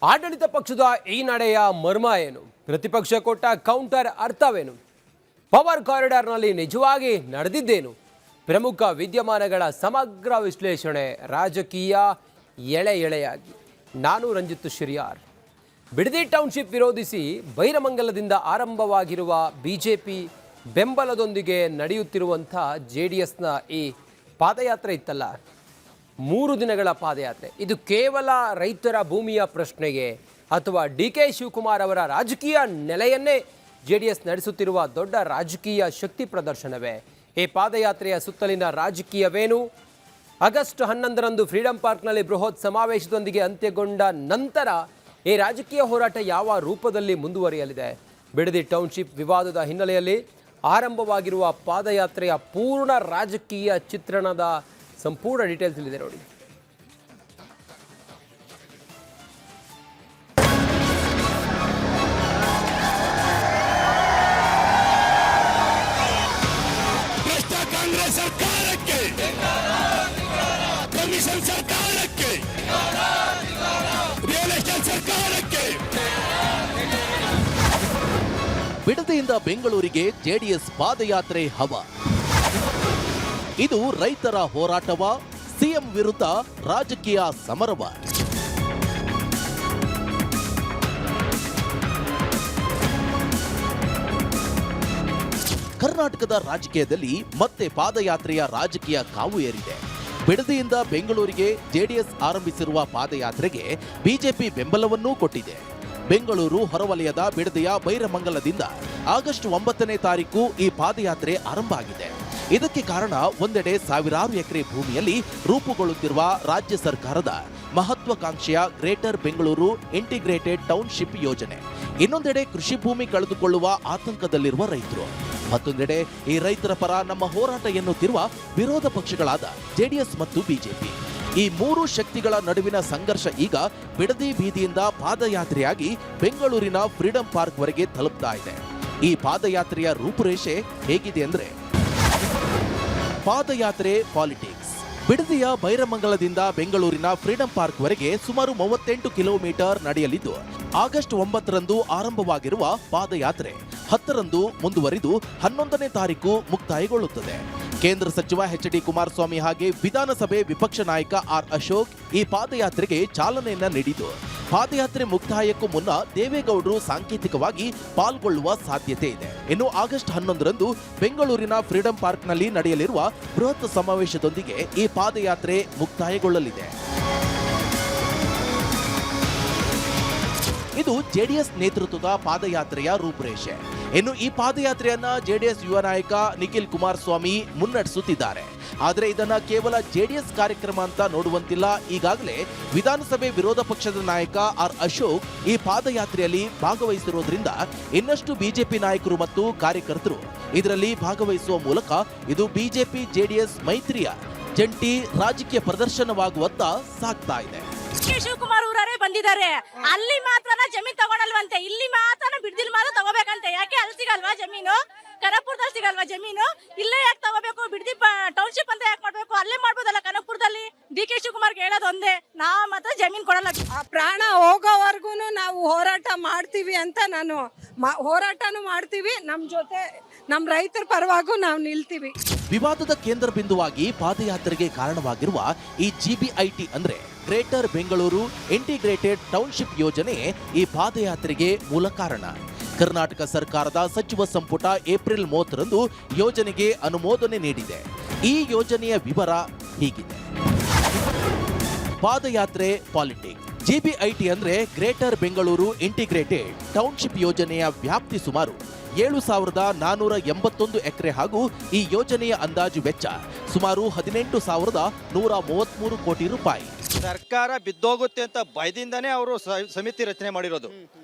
ಆಡಳಿತ ಪಕ್ಷದ ಈ ನಡೆಯ ಮರ್ಮ ಏನು? ಪ್ರತಿಪಕ್ಷ ಕೊಟ್ಟ ಕೌಂಟರ್ ಅರ್ಥವೇನು? ಪವರ್ ಕಾರಿಡಾರ್ನಲ್ಲಿ ನಿಜವಾಗಿ ನಡೆದಿದ್ದೇನು? ಪ್ರಮುಖ ವಿದ್ಯಮಾನಗಳ ಸಮಗ್ರ ವಿಶ್ಲೇಷಣೆ ರಾಜಕೀಯ ಎಳೆ ಎಳೆಯಾಗಿ. ನಾನು ರಂಜಿತ್ ಶಿರಿಯಾರ್. ಬಿಡದಿ ಟೌನ್ಶಿಪ್ ವಿರೋಧಿಸಿ ಬೈರಮಂಗಲದಿಂದ ಆರಂಭವಾಗಿರುವ ಬಿಜೆಪಿ ಬೆಂಬಲದೊಂದಿಗೆ ನಡೆಯುತ್ತಿರುವಂಥ JDSನ ಈ ಪಾದಯಾತ್ರೆ ಇತ್ತಲ್ಲ, 3 ದಿನಗಳ ಪಾದಯಾತ್ರೆ, ಇದು ಕೇವಲ ರೈತರ ಭೂಮಿಯ ಪ್ರಶ್ನೆಗೆ ಅಥವಾ DK ಶಿವಕುಮಾರ್ ಅವರ ರಾಜಕೀಯ ನೆಲೆಯನ್ನೇ JDS ನಡೆಸುತ್ತಿರುವ ದೊಡ್ಡ ರಾಜಕೀಯ ಶಕ್ತಿ ಪ್ರದರ್ಶನವೇ? ಈ ಪಾದಯಾತ್ರೆಯ ಸುತ್ತಲಿನ ರಾಜಕೀಯವೇನು? ಆಗಸ್ಟ್ 11ರಂದು ಫ್ರೀಡಂ ಪಾರ್ಕ್ನಲ್ಲಿ ಬೃಹತ್ ಸಮಾವೇಶದೊಂದಿಗೆ ಅಂತ್ಯಗೊಂಡ ನಂತರ ಈ ರಾಜಕೀಯ ಹೋರಾಟ ಯಾವ ರೂಪದಲ್ಲಿ ಮುಂದುವರಿಯಲಿದೆ? ಬಿಡದಿ ಟೌನ್ಶಿಪ್ ವಿವಾದದ ಹಿನ್ನೆಲೆಯಲ್ಲಿ ಆರಂಭವಾಗಿರುವ ಪಾದಯಾತ್ರೆಯ ಪೂರ್ಣ ರಾಜಕೀಯ ಚಿತ್ರಣದ ಸಂಪೂರ್ಣ ಡೀಟೇಲ್ಸ್ ಇಲ್ಲಿದೆ ನೋಡಿ. ಕಾಂಗ್ರೆಸ್ ಸರ್ಕಾರಕ್ಕೆ, ಕಮಿಷನ್ ಸರ್ಕಾರಕ್ಕೆ, ರಿಯಲ್ ಎಸ್ಟೇಟ್ ಸರ್ಕಾರಕ್ಕೆ. ಬಿಡದಿಯಿಂದ ಬೆಂಗಳೂರಿಗೆ JDS ಪಾದಯಾತ್ರೆ ಹವಾ. ಇದು ರೈತರ ಹೋರಾಟವ, ಸಿಎಂ ವಿರುದ್ಧ ರಾಜಕೀಯ ಸಮರವ? ಕರ್ನಾಟಕದ ರಾಜಕೀಯದಲ್ಲಿ ಮತ್ತೆ ಪಾದಯಾತ್ರೆಯ ರಾಜಕೀಯ ಕಾವು ಏರಿದೆ. ಬಿಡದಿಯಿಂದ ಬೆಂಗಳೂರಿಗೆ JDS ಆರಂಭಿಸಿರುವ ಪಾದಯಾತ್ರೆಗೆ ಬಿಜೆಪಿ ಬೆಂಬಲವನ್ನೂ ಕೊಟ್ಟಿದೆ. ಬೆಂಗಳೂರು ಹೊರವಲಯದ ಬಿಡದಿಯ ಬೈರಮಂಗಲದಿಂದ ಆಗಸ್ಟ್ 9ನೇ ತಾರೀಕು ಈ ಪಾದಯಾತ್ರೆ ಆರಂಭ ಆಗಿದೆ. ಇದಕ್ಕೆ ಕಾರಣ ಒಂದೆಡೆ ಸಾವಿರಾರು ಎಕರೆ ಭೂಮಿಯಲ್ಲಿ ರೂಪುಗೊಳ್ಳುತ್ತಿರುವ ರಾಜ್ಯ ಸರ್ಕಾರದ ಮಹತ್ವಾಕಾಂಕ್ಷೆಯ ಗ್ರೇಟರ್ ಬೆಂಗಳೂರು ಇಂಟಿಗ್ರೇಟೆಡ್ ಟೌನ್ಶಿಪ್ ಯೋಜನೆ, ಇನ್ನೊಂದೆಡೆ ಕೃಷಿ ಭೂಮಿ ಕಳೆದುಕೊಳ್ಳುವ ಆತಂಕದಲ್ಲಿರುವ ರೈತರು, ಮತ್ತೊಂದೆಡೆ ಈ ರೈತರ ಪರ ನಮ್ಮ ಹೋರಾಟ ಎನ್ನುತ್ತಿರುವ ವಿರೋಧ ಪಕ್ಷಗಳಾದ JDS ಮತ್ತು ಬಿಜೆಪಿ. ಈ 3 ಶಕ್ತಿಗಳ ನಡುವಿನ ಸಂಘರ್ಷ ಈಗ ಬಿಡದಿ ಬೀದಿಯಿಂದ ಪಾದಯಾತ್ರೆಯಾಗಿ ಬೆಂಗಳೂರಿನ ಫ್ರೀಡಂ ಪಾರ್ಕ್ ವರೆಗೆ ತಲುಪ್ತಾ ಇದೆ. ಈ ಪಾದಯಾತ್ರೆಯ ರೂಪುರೇಷೆ ಹೇಗಿದೆ ಅಂದ್ರೆ, ಪಾದಯಾತ್ರೆ ಪಾಲಿಟಿಕ್ಸ್. ಬಿಡದಿಯ ಬೈರಮಂಗಲದಿಂದ ಬೆಂಗಳೂರಿನ ಫ್ರೀಡಂ ಪಾರ್ಕ್ ವರೆಗೆ ಸುಮಾರು 38 ಕಿಲೋಮೀಟರ್ ನಡೆಯಲಿದ್ದು, ಆಗಸ್ಟ್ 9ರಂದು ಆರಂಭವಾಗಿರುವ ಪಾದಯಾತ್ರೆ 10ರಂದು ಮುಂದುವರಿದು 11ನೇ ತಾರೀಕು ಮುಕ್ತಾಯಗೊಳ್ಳುತ್ತದೆ. ಕೇಂದ್ರ ಸಚಿವ HD ಕುಮಾರಸ್ವಾಮಿ ಹಾಗೆ ವಿಧಾನಸಭೆ ವಿಪಕ್ಷ ನಾಯಕ R ಅಶೋಕ್ ಈ ಪಾದಯಾತ್ರೆಗೆ ಚಾಲನೆಯನ್ನ ನೀಡಿದ್ದು, ಪಾದಯಾತ್ರೆ ಮುಕ್ತಾಯಕ್ಕೂ ಮುನ್ನ ದೇವೇಗೌಡರು ಸಾಂಕೇತಿಕವಾಗಿ ಪಾಲ್ಗೊಳ್ಳುವ ಸಾಧ್ಯತೆ ಇದೆ. ಇನ್ನು ಆಗಸ್ಟ್ 11ರಂದು ಬೆಂಗಳೂರಿನ ಫ್ರೀಡಂ ಪಾರ್ಕ್ನಲ್ಲಿ ನಡೆಯಲಿರುವ ಬೃಹತ್ ಸಮಾವೇಶದೊಂದಿಗೆ ಈ ಪಾದಯಾತ್ರೆ ಮುಕ್ತಾಯಗೊಳ್ಳಲಿದೆ. ಇದು JDS ನೇತೃತ್ವದ ಪಾದಯಾತ್ರೆಯ ರೂಪುರೇಷೆ. ಇನ್ನು ಈ ಪಾದಯಾತ್ರೆಯನ್ನ JDS ಯುವ ನಾಯಕ ನಿಖಿಲ್ ಕುಮಾರಸ್ವಾಮಿ ಮುನ್ನಡೆಸುತ್ತಿದ್ದಾರೆ. ಆದರೆ ಇದನ್ನ ಕೇವಲ JDS ಕಾರ್ಯಕ್ರಮ ಅಂತ ನೋಡುವಂತಿಲ್ಲ. ಈಗಾಗಲೇ ವಿಧಾನಸಭೆ ವಿರೋಧ ಪಕ್ಷದ ನಾಯಕ R ಅಶೋಕ್ ಈ ಪಾದಯಾತ್ರೆಯಲ್ಲಿ ಭಾಗವಹಿಸಿರುವುದರಿಂದ ಇನ್ನಷ್ಟು ಬಿಜೆಪಿ ನಾಯಕರು ಮತ್ತು ಕಾರ್ಯಕರ್ತರು ಇದರಲ್ಲಿ ಭಾಗವಹಿಸುವ ಮೂಲಕ ಇದು ಬಿಜೆಪಿ JDS ಮೈತ್ರಿಯ ಜಂಟಿ ರಾಜಕೀಯ ಪ್ರದರ್ಶನವಾಗುವತ್ತ ಸಾಗ್ತಾ ಇದೆ. ಶಿವಕುಮಾರ್ ಊರೇ ಬಂದಿದ್ದಾರೆ. ಅಲ್ಲಿ ಮಾತ್ರನ ಜಮೀನ್ ತಗೊಳಲ್ವಂತೆ, ಇಲ್ಲಿ ಮಾತ್ರನ ಬಿಡ್ದಿಲ್ ಮಾತ್ರ ತಗೋಬೇಕಂತೆ. ಯಾಕೆ ಅಲ್ಲಿ ಸಿಗಲ್ವಾ ಜಮೀನು? ಕನಕಪುರದಲ್ಲಿ ಸಿಗಲ್ವಾ ಜಮೀನು? ಇಲ್ಲೇ ಯಾಕೆ ತಗೋಬೇಕು? ಬಿಡ್ದಿ ಟೌನ್ಶಿಪ್ ಅಂತ ಯಾಕೆ ಮಾಡ್ಬೇಕು? ಅಲ್ಲೇ ಮಾಡ್ಬೋದಲ್ಲ ಕನಕಪುರದಲ್ಲಿ. DK ಶಿವಕುಮಾರ್ಗೆ ಹೇಳೋದು ಒಂದೇ, ನಾವು ಮಾತ್ರ ಜಮೀನ್ ಕೊಡಲ್ಲ. ಆ ಪ್ರಾಣ ಹೋಗೋವರೆಗೂ ನಾವು ಹೋರಾಟ ಮಾಡ್ತೀವಿ ಅಂತ ನಾನು ಹೋರಾಟನೂ ಮಾಡ್ತೀವಿ. ನಮ್ಮ ಜೊತೆ ನಮ್ಮ ರೈತರ ಪರವಾಗೂ ನಾವು ನಿಲ್ತೀವಿ. ವಿವಾದದ ಕೇಂದ್ರ ಬಿಂದುವಾಗಿ ಪಾದಯಾತ್ರೆಗೆ ಕಾರಣವಾಗಿರುವ ಈ GBIT ಅಂದ್ರೆ ಗ್ರೇಟರ್ ಬೆಂಗಳೂರು ಇಂಟಿಗ್ರೇಟೆಡ್ ಟೌನ್ಶಿಪ್ ಯೋಜನೆ ಈ ಪಾದಯಾತ್ರೆಗೆ ಮೂಲ ಕಾರಣ. ಕರ್ನಾಟಕ ಸರ್ಕಾರದ ಸಚಿವ ಸಂಪುಟ ಏಪ್ರಿಲ್ 30ರಂದು ಯೋಜನೆಗೆ ಅನುಮೋದನೆ ನೀಡಿದೆ. ಈ ಯೋಜನೆಯ ವಿವರ ಹೀಗಿದೆ. ಪಾದಯಾತ್ರೆ ಪಾಲಿಟಿಕ್ಸ್. GBIT ಅಂದ್ರೆ ಗ್ರೇಟರ್ ಬೆಂಗಳೂರು ಇಂಟಿಗ್ರೇಟೆಡ್ ಟೌನ್ಶಿಪ್ ಯೋಜನೆಯ ವ್ಯಾಪ್ತಿ ಸುಮಾರು 7,481 ಎಕರೆ ಹಾಗೂ ಈ ಯೋಜನೆಯ ಅಂದಾಜು ವೆಚ್ಚ ಸುಮಾರು 18,133 ಕೋಟಿ ರೂಪಾಯಿ. ಸರ್ಕಾರ ಬಿದ್ದೋಗುತ್ತೆ ಅಂತ ಭಯದಿಂದಾನೇ ಅವರು ಸಮಿತಿ ರಚನೆ ಮಾಡಿರೋದು.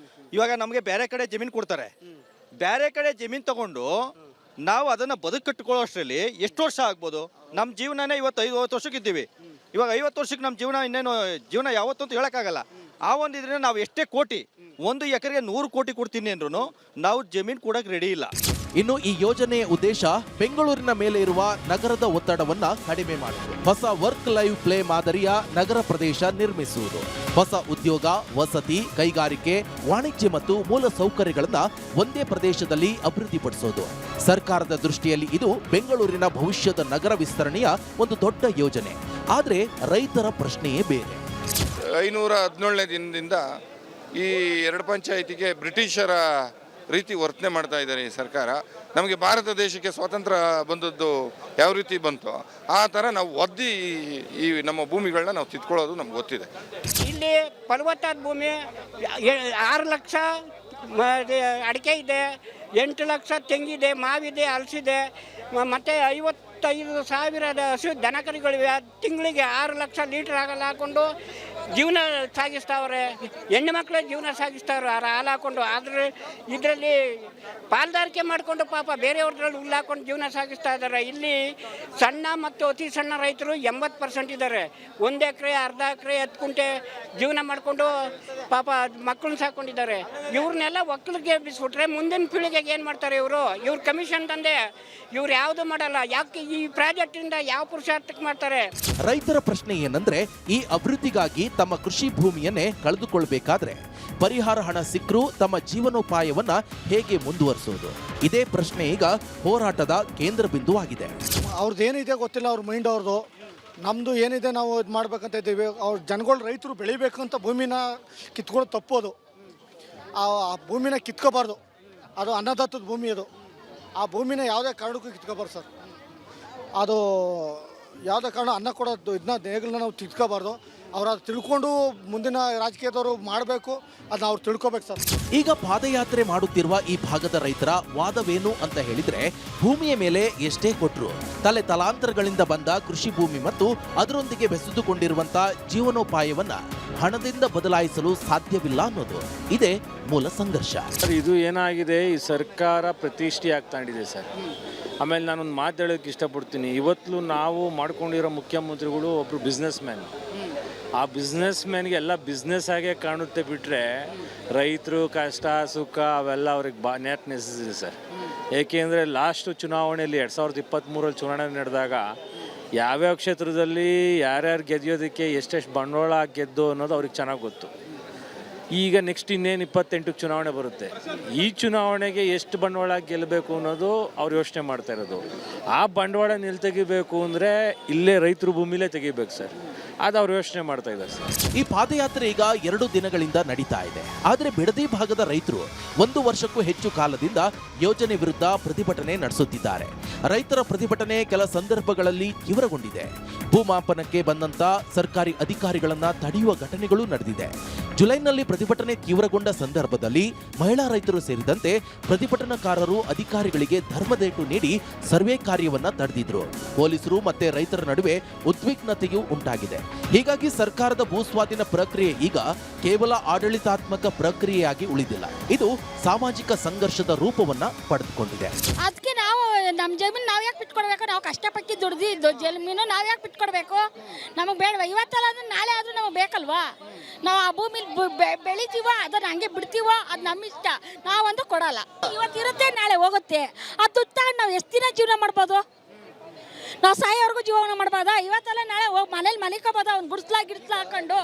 ಇವಾಗ ನಮಗೆ ಬೇರೆ ಕಡೆ ಜಮೀನು ಕೊಡ್ತಾರೆ, ಬೇರೆ ಕಡೆ ಜಮೀನು ತಗೊಂಡು ನಾವು ಅದನ್ನು ಬದುಕು ಕಟ್ಟಿಕೊಳ್ಳೋ ಅಷ್ಟರಲ್ಲಿ ಎಷ್ಟು ವರ್ಷ ಆಗ್ಬೋದು? ನಮ್ಮ ಜೀವನನೇ ಇವತ್ತು 50 ವರ್ಷಕ್ಕಿದ್ದೀವಿ. ಇವಾಗ 50 ವರ್ಷಕ್ಕೆ ನಮ್ಮ ಜೀವನ ಇನ್ನೇನು ಜೀವನ ಯಾವತ್ತೂ ಅಂತ ಹೇಳೋಕ್ಕಾಗಲ್ಲ. ಆ ಒಂದು ಇದರಿಂದ ನಾವು ಎಷ್ಟೇ ಕೋಟಿ, 1 ಎಕರೆಗೆ 100 ಕೋಟಿ ಕೊಡ್ತೀನಿ ಅಂದ್ರೂ ನಾವು ಜಮೀನು ಕೊಡೋಕೆ ರೆಡಿ ಇಲ್ಲ. ಇನ್ನು ಈ ಯೋಜನೆಯ ಉದ್ದೇಶ ಬೆಂಗಳೂರಿನ ಮೇಲೆ ಇರುವ ನಗರದ ಒತ್ತಡವನ್ನ ಕಡಿಮೆ ಮಾಡುವುದು, ಹೊಸ ವರ್ಕ್ ಲೈವ್ ಪ್ಲೇ ಮಾದರಿಯ ನಗರ ಪ್ರದೇಶ ನಿರ್ಮಿಸುವುದು, ಹೊಸ ಉದ್ಯೋಗ, ವಸತಿ, ಕೈಗಾರಿಕೆ, ವಾಣಿಜ್ಯ ಮತ್ತು ಮೂಲ ಸೌಕರ್ಯಗಳನ್ನ ಒಂದೇ ಪ್ರದೇಶದಲ್ಲಿ ಅಭಿವೃದ್ಧಿಪಡಿಸೋದು. ಸರ್ಕಾರದ ದೃಷ್ಟಿಯಲ್ಲಿ ಇದು ಬೆಂಗಳೂರಿನ ಭವಿಷ್ಯದ ನಗರ ವಿಸ್ತರಣೆಯ ಒಂದು ದೊಡ್ಡ ಯೋಜನೆ. ಆದ್ರೆ ರೈತರ ಪ್ರಶ್ನೆಯೇ ಬೇರೆ. 517ನೇ ದಿನದಿಂದ ಈ 2 ಪಂಚಾಯಿತಿಗೆ ಬ್ರಿಟಿಷರ ರೀತಿ ವರ್ತನೆ ಮಾಡ್ತಾ ಇದ್ದಾರೆ ಈ ಸರ್ಕಾರ. ನಮಗೆ ಭಾರತ ದೇಶಕ್ಕೆ ಸ್ವಾತಂತ್ರ್ಯ ಬಂದದ್ದು ಯಾವ ರೀತಿ ಬಂತು ಆ ಥರ ನಾವು ಒದ್ದಿ ಈ ನಮ್ಮ ಭೂಮಿಗಳನ್ನ ನಾವು ತಿತ್ಕೊಳ್ಳೋದು ನಮ್ಗೆ ಗೊತ್ತಿದೆ. ಇಲ್ಲಿ ಫಲವತ್ತಾದ ಭೂಮಿ 6 ಲಕ್ಷ ಅಡಿಕೆ ಇದೆ, 8 ಲಕ್ಷ ತೆಂಗಿದೆ, ಮಾವಿದೆ, ಹಲಸಿದೆ, ಮತ್ತು 55,000 ಹಸು ದನಕರುಗಳಿವೆ. ತಿಂಗಳಿಗೆ 6 ಲಕ್ಷ ಲೀಟ್ರ್ ಹಾಕೊಂಡು ಜೀವನ ಸಾಗಿಸ್ತಾವ್ರೆ. ಹೆಣ್ಣು ಮಕ್ಕಳೇ ಜೀವನ ಸಾಗಿಸ್ತಾವ್ರೆ ಹಾಲು ಹಾಕೊಂಡು. ಆದರೆ ಇದರಲ್ಲಿ ಪಾಲ್ದಾರಿಕೆ ಮಾಡಿಕೊಂಡು ಪಾಪ ಬೇರೆಯವ್ರದ್ರಲ್ಲಿ ಹುಲ್ಲು ಹಾಕೊಂಡು ಜೀವನ ಸಾಗಿಸ್ತಾ ಇದ್ದಾರೆ. ಇಲ್ಲಿ ಸಣ್ಣ ಮತ್ತು ಅತಿ ಸಣ್ಣ ರೈತರು 80% ಇದ್ದಾರೆ. 1 ಎಕರೆ, ಅರ್ಧ ಎಕರೆ, 10 ಕುಂಟೆ ಜೀವನ ಮಾಡಿಕೊಂಡು ಪಾಪ ಮಕ್ಕಳನ್ನ ಸಾಕೊಂಡಿದ್ದಾರೆ. ಇವ್ರನ್ನೆಲ್ಲ ಒಕ್ಕಲಿಗೆ ಬಿಸ್ಬಿಟ್ರೆ ಮುಂದಿನ ಪೀಳಿಗೆಗೆ ಏನು ಮಾಡ್ತಾರೆ ಇವರು? ಇವ್ರು ಕಮಿಷನ್ ತಂದೆ ಇವ್ರು ಯಾವುದು ಮಾಡಲ್ಲ. ಯಾಕೆ ಈ ಪ್ರಾಜೆಕ್ಟಿಂದ ಯಾವ ಪುರುಷಾರ್ಥಕ್ಕೆ ಮಾಡ್ತಾರೆ? ರೈತರ ಪ್ರಶ್ನೆ ಏನಂದ್ರೆ, ಈ ಅಭಿವೃದ್ಧಿಗಾಗಿ ತಮ್ಮ ಕೃಷಿ ಭೂಮಿಯನ್ನೇ ಕಳೆದುಕೊಳ್ಬೇಕಾದ್ರೆ ಪರಿಹಾರ ಹಣ ಸಿಕ್ಕರೂ ತಮ್ಮ ಜೀವನೋಪಾಯವನ್ನ ಹೇಗೆ ಮುಂದುವರಿಸೋದು? ಇದೇ ಪ್ರಶ್ನೆ ಈಗ ಹೋರಾಟದ ಕೇಂದ್ರ ಬಿಂದುವಾಗಿದೆ. ಅವ್ರದ್ದು ಏನಿದೆ ಗೊತ್ತಿಲ್ಲ, ಅವ್ರ ಮೈಂಡ್ ಅವ್ರದ್ದು. ನಮ್ಮದು ಏನಿದೆ ನಾವು ಇದು ಮಾಡ್ಬೇಕಂತ ಇದ್ದೀವಿ. ಅವ್ರ ಜನಗಳು ರೈತರು ಬೆಳಿಬೇಕಂತ ಭೂಮಿನ ಕಿತ್ಕೊಳ್ಳೋದು ತಪ್ಪೋದು. ಆ ಭೂಮಿನ ಕಿತ್ಕೋಬಾರ್ದು. ಅದು ಅನ್ನದಾತದ ಭೂಮಿ. ಅದು ಆ ಭೂಮಿನ ಯಾವುದೇ ಕಾರಣಕ್ಕೂ ಕಿತ್ಕೋಬಾರ್ದು ಸರ್. ಅದು ಯಾವುದೇ ಕಾರಣ ಅನ್ನ ಕೊಡೋದು ಇದನ್ನ ನೇಗಳನ್ನ ನಾವು ತಿಳ್ಕೋಬಾರ್ದು. ಅವ್ರು ಅದು ತಿಳ್ಕೊಂಡು ಮುಂದಿನ ರಾಜಕೀಯದವರು ಮಾಡಬೇಕು, ಅದನ್ನ ಅವ್ರು ತಿಳ್ಕೊಬೇಕು ಸರ್. ಈಗ ಪಾದಯಾತ್ರೆ ಮಾಡುತ್ತಿರುವ ಈ ಭಾಗದ ರೈತರ ವಾದವೇನು ಅಂತ ಹೇಳಿದ್ರೆ, ಭೂಮಿಯ ಮೇಲೆ ಎಷ್ಟೇ ಕೊಟ್ಟರು ತಲೆ ತಲಾಂತರಗಳಿಂದ ಬಂದ ಕೃಷಿ ಭೂಮಿ ಮತ್ತು ಅದರೊಂದಿಗೆ ಬೆಸೆದುಕೊಂಡಿರುವಂತ ಜೀವನೋಪಾಯವನ್ನ ಹಣದಿಂದ ಬದಲಾಯಿಸಲು ಸಾಧ್ಯವಿಲ್ಲ ಅನ್ನೋದು ಇದೇ ಮೂಲ ಸಂಘರ್ಷ. ಇದು ಏನಾಗಿದೆ, ಈ ಸರ್ಕಾರ ಪ್ರತಿಷ್ಠೆ ಆಗ್ತಾಂಡಿದೆ ಸರ್. ಆಮೇಲೆ ನಾನೊಂದು ಮಾತು ಹೇಳೋಕ್ಕೆ ಇಷ್ಟಪಡ್ತೀನಿ. ಇವತ್ತು ನಾವು ಮಾಡ್ಕೊಂಡಿರೋ ಮುಖ್ಯಮಂತ್ರಿಗಳು ಒಬ್ಬರು ಬಿಸ್ನೆಸ್ ಮ್ಯಾನ್. ಆ ಬಿಸ್ನೆಸ್ ಮ್ಯಾನ್ಗೆ ಎಲ್ಲ ಬಿಸ್ನೆಸ್ ಆಗೇ ಕಾಣುತ್ತೆ ಬಿಟ್ಟರೆ ರೈತರು ಕಷ್ಟ ಸುಖ ಅವೆಲ್ಲ ಅವ್ರಿಗೆ ನೆಟ್ ನೆಸೆಸರಿ ಸರ್. ಏಕೆಂದರೆ ಲಾಸ್ಟು ಚುನಾವಣೆಯಲ್ಲಿ 2023 ಚುನಾವಣೆ ನಡೆದಾಗ ಯಾವ್ಯಾವ ಕ್ಷೇತ್ರದಲ್ಲಿ ಯಾರ್ಯಾರು ಗೆದ್ಯೋದಕ್ಕೆ ಎಷ್ಟೆಷ್ಟು ಬಂಡವಾಳ ಗೆದ್ದು ಅನ್ನೋದು ಅವ್ರಿಗೆ ಚೆನ್ನಾಗಿ ಗೊತ್ತು. ಈಗ ನೆಕ್ಸ್ಟ್ ಇನ್ನೇನು 28 ಚುನಾವಣೆ ಬರುತ್ತೆ. ಈ ಚುನಾವಣೆಗೆ ಎಷ್ಟು ಬಂಡವಾಳ ಗೆಲ್ಲಬೇಕು ಅನ್ನೋದು ಅವ್ರು ಯೋಚನೆ ಮಾಡ್ತಾ ಇರೋದು. ಆ ಬಂಡವಾಳ ಎಲ್ಲಿ ತೆಗಿಬೇಕು ಅಂದರೆ ಇಲ್ಲೇ ರೈತರು ಭೂಮಿಲೇ ತೆಗಿಬೇಕು ಸರ್. ಅದು ಅವ್ರು ಯೋಚನೆ ಮಾಡ್ತಾ ಇದ್ದಾರೆ ಸರ್. ಈ ಪಾದಯಾತ್ರೆ ಈಗ 2 ದಿನಗಳಿಂದ ನಡೀತಾ ಇದೆ. ಆದರೆ ಬಿಡದಿ ಭಾಗದ ರೈತರು 1 ವರ್ಷಕ್ಕೂ ಹೆಚ್ಚು ಕಾಲದಿಂದ ಯೋಜನೆ ವಿರುದ್ಧ ಪ್ರತಿಭಟನೆ ನಡೆಸುತ್ತಿದ್ದಾರೆ. ರೈತರ ಪ್ರತಿಭಟನೆ ಕೆಲ ಸಂದರ್ಭಗಳಲ್ಲಿ ತೀವ್ರಗೊಂಡಿದೆ. ಭೂಮಾಪನಕ್ಕೆ ಬಂದಂತ ಸರ್ಕಾರಿ ಅಧಿಕಾರಿಗಳನ್ನ ತಡೆಯುವ ಘಟನೆಗಳು ನಡೆದಿದೆ. ಜುಲೈನಲ್ಲಿ ಪ್ರತಿಭಟನೆ ತೀವ್ರಗೊಂಡ ಸಂದರ್ಭದಲ್ಲಿ ಮಹಿಳಾ ರೈತರು ಸೇರಿದಂತೆ ಪ್ರತಿಭಟನಾಕಾರರು ಅಧಿಕಾರಿಗಳಿಗೆ ಧರ್ಮದೇಟು ನೀಡಿ ಸರ್ವೆ ಕಾರ್ಯವನ್ನ ತಡೆದಿದ್ರು. ಪೊಲೀಸರು ಮತ್ತೆ ರೈತರ ನಡುವೆ ಉದ್ವಿಗ್ನತೆಯೂ ಉಂಟಾಗಿದೆ. ಹೀಗಾಗಿ ಸರ್ಕಾರದ ಭೂಸ್ವಾಧೀನ ಪ್ರಕ್ರಿಯೆ ಈಗ ಕೇವಲ ಆಡಳಿತಾತ್ಮಕ ಪ್ರಕ್ರಿಯೆಯಾಗಿ ಉಳಿದಿಲ್ಲ. ಇದು ಸಾಮಾಜಿಕ ಸಂಘರ್ಷದ ರೂಪವನ್ನ ಪಡೆದುಕೊಂಡಿದೆ. ಅದಕ್ಕೆ ನಾವು ನಮ್ಮ ಜಮೀನು ನಾವು ಯಾಕೆ ಬಿಟ್ಕೊಡ್ಬೇಕು? ನಾವು ಕಷ್ಟಪಟ್ಟು ದುಡ್ದಿದ್ದು ಜಮೀನು ನಾವು ಯಾಕೆ ಬಿಟ್ಕೊಡ್ಬೇಕು? ನಮಗೆ ಬೇಡವಾ? ಇವತ್ತಲ್ಲ ಅಂದ್ರೆ ನಾಳೆ ಆದ್ರೂ ನಮಗೆ ಬೇಕಲ್ವಾ? ನಾವು ಆ ಭೂಮಿ ಬೆಳಿತೀವೋ ಅದನ್ನ ಹಂಗೆ ಬಿಡ್ತೀವೋ ಅದು ನಮ್ಮ ಇಷ್ಟ. ನಾವಂತೂ ಕೊಡಲ್ಲ. ಇವತ್ತಿರುತ್ತೆ ನಾಳೆ ಹೋಗುತ್ತೆ. ಅದು ದುಡ್ಡು ತಗೊಂಡು ನಾವು ಎಷ್ಟು ದಿನ ಜೀವನ ಮಾಡ್ಬೋದು? ನಾವು ಸಾಯೋವರೆಗೂ ಜೀವನ ಮಾಡ್ಬೋದಾ? ಇವತ್ತಲ್ಲ ನಾಳೆ ಹೋಗಿ ಮನೇಲಿ ಮಲಿಕೋಬೋದಾ? ಒಂದು ಗಿಡ್ಸ್ಲಾ ಹಾಕೊಂಡು.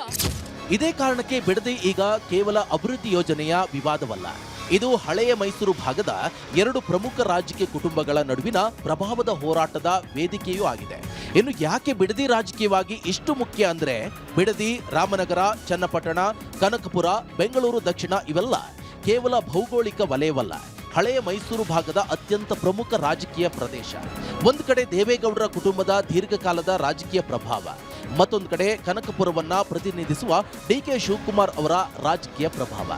ಇದೇ ಕಾರಣಕ್ಕೆ ಬಿಡದಿ ಈಗ ಕೇವಲ ಅಭಿವೃದ್ಧಿ ಯೋಜನೆಯ ವಿವಾದವಲ್ಲ. ಇದು ಹಳೆಯ ಮೈಸೂರು ಭಾಗದ 2 ಪ್ರಮುಖ ರಾಜಕೀಯ ಕುಟುಂಬಗಳ ನಡುವಿನ ಪ್ರಭಾವದ ಹೋರಾಟದ ವೇದಿಕೆಯೂ ಆಗಿದೆ. ಇನ್ನು ಯಾಕೆ ಬಿಡದಿ ರಾಜಕೀಯವಾಗಿ ಇಷ್ಟು ಮುಖ್ಯ ಅಂದ್ರೆ, ಬಿಡದಿ, ರಾಮನಗರ, ಚನ್ನಪಟ್ಟಣ, ಕನಕಪುರ, ಬೆಂಗಳೂರು ದಕ್ಷಿಣ ಇವೆಲ್ಲ ಕೇವಲ ಭೌಗೋಳಿಕ ವಲಯವಲ್ಲ, ಹಳೆಯ ಮೈಸೂರು ಭಾಗದ ಅತ್ಯಂತ ಪ್ರಮುಖ ರಾಜಕೀಯ ಪ್ರದೇಶ. ಒಂದು ಕಡೆ ದೇವೇಗೌಡರ ಕುಟುಂಬದ ದೀರ್ಘಕಾಲದ ರಾಜಕೀಯ ಪ್ರಭಾವ, ಮತ್ತೊಂದು ಕಡೆ ಕನಕಪುರವನ್ನ ಪ್ರತಿನಿಧಿಸುವ DK ಶಿವಕುಮಾರ್ ಅವರ ರಾಜಕೀಯ ಪ್ರಭಾವ.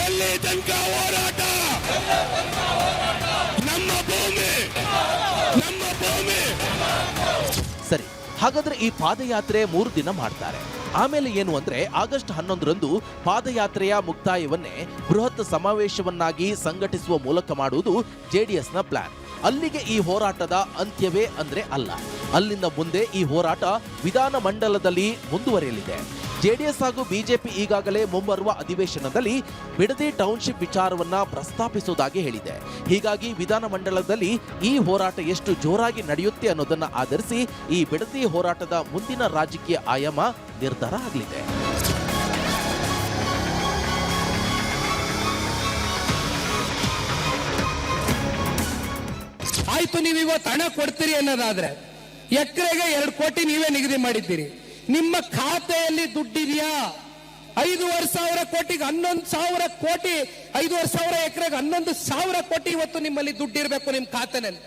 ಎಲ್ಲಿ ತನಕ ಹೋರಾಟ? ನಮ್ಮ ಭೂಮಿ, ನಮ್ಮ ಭೂಮಿ. ಸರಿ, ಹಾಗಾದ್ರೆ ಈ ಪಾದಯಾತ್ರೆ 3 ದಿನ ಮಾಡ್ತಾರೆ. ಆಮೇಲೆ ಏನು ಅಂದ್ರೆ, ಆಗಸ್ಟ್ 11ರಂದು ಪಾದಯಾತ್ರೆಯ ಮುಕ್ತಾಯವನ್ನೇ ಬೃಹತ್ ಸಮಾವೇಶವನ್ನಾಗಿ ಸಂಘಟಿಸುವ ಮೂಲಕ ಮಾಡುವುದು JDSನ ಪ್ಲಾನ್. ಅಲ್ಲಿಗೆ ಈ ಹೋರಾಟದ ಅಂತ್ಯವೇ ಅಂದ್ರೆ ಅಲ್ಲ. ಅಲ್ಲಿಂದ ಮುಂದೆ ಈ ಹೋರಾಟ ವಿಧಾನ ಮಂಡಲದಲ್ಲಿ ಮುಂದುವರಿಯಲಿದೆ. ಜೆಡಿಎಸ್ ಹಾಗೂ ಬಿಜೆಪಿ ಈಗಾಗಲೇ ಮುಂಬರುವ ಅಧಿವೇಶನದಲ್ಲಿ ಬಿಡದಿ ಟೌನ್ಶಿಪ್ ವಿಚಾರವನ್ನ ಪ್ರಸ್ತಾಪಿಸುವುದಾಗಿ ಹೇಳಿದೆ. ಹೀಗಾಗಿ ವಿಧಾನಮಂಡಲದಲ್ಲಿ ಈ ಹೋರಾಟ ಎಷ್ಟು ಜೋರಾಗಿ ನಡೆಯುತ್ತೆ ಅನ್ನೋದನ್ನ ಆಧರಿಸಿ ಈ ಬಿಡದಿ ಹೋರಾಟದ ಮುಂದಿನ ರಾಜಕೀಯ ಆಯಾಮ ನಿರ್ಧಾರ ಆಗಲಿದೆ. ಆಯ್ತು, ನೀವು ಇವತ್ತು ಹಣ ಕೊಡ್ತೀರಿ ಅನ್ನೋದಾದ್ರೆ ಎಕರೆಗೆ 2 ಕೋಟಿ ನೀವೇ ನಿಗದಿ ಮಾಡಿದ್ದೀರಿ. ನಿಮ್ಮ ಖಾತೆಯಲ್ಲಿ ದುಡ್ಡಿದೆಯಾ? 5,500 ಕೋಟಿಗೆ 11,000 ಕೋಟಿ, 5,500 ಎಕರೆಗೆ 11,000 ಕೋಟಿ ಇವತ್ತು ನಿಮ್ಮಲ್ಲಿ ದುಡ್ಡಿರಬೇಕು ನಿಮ್ಮ ಖಾತೆನಲ್ಲಿ.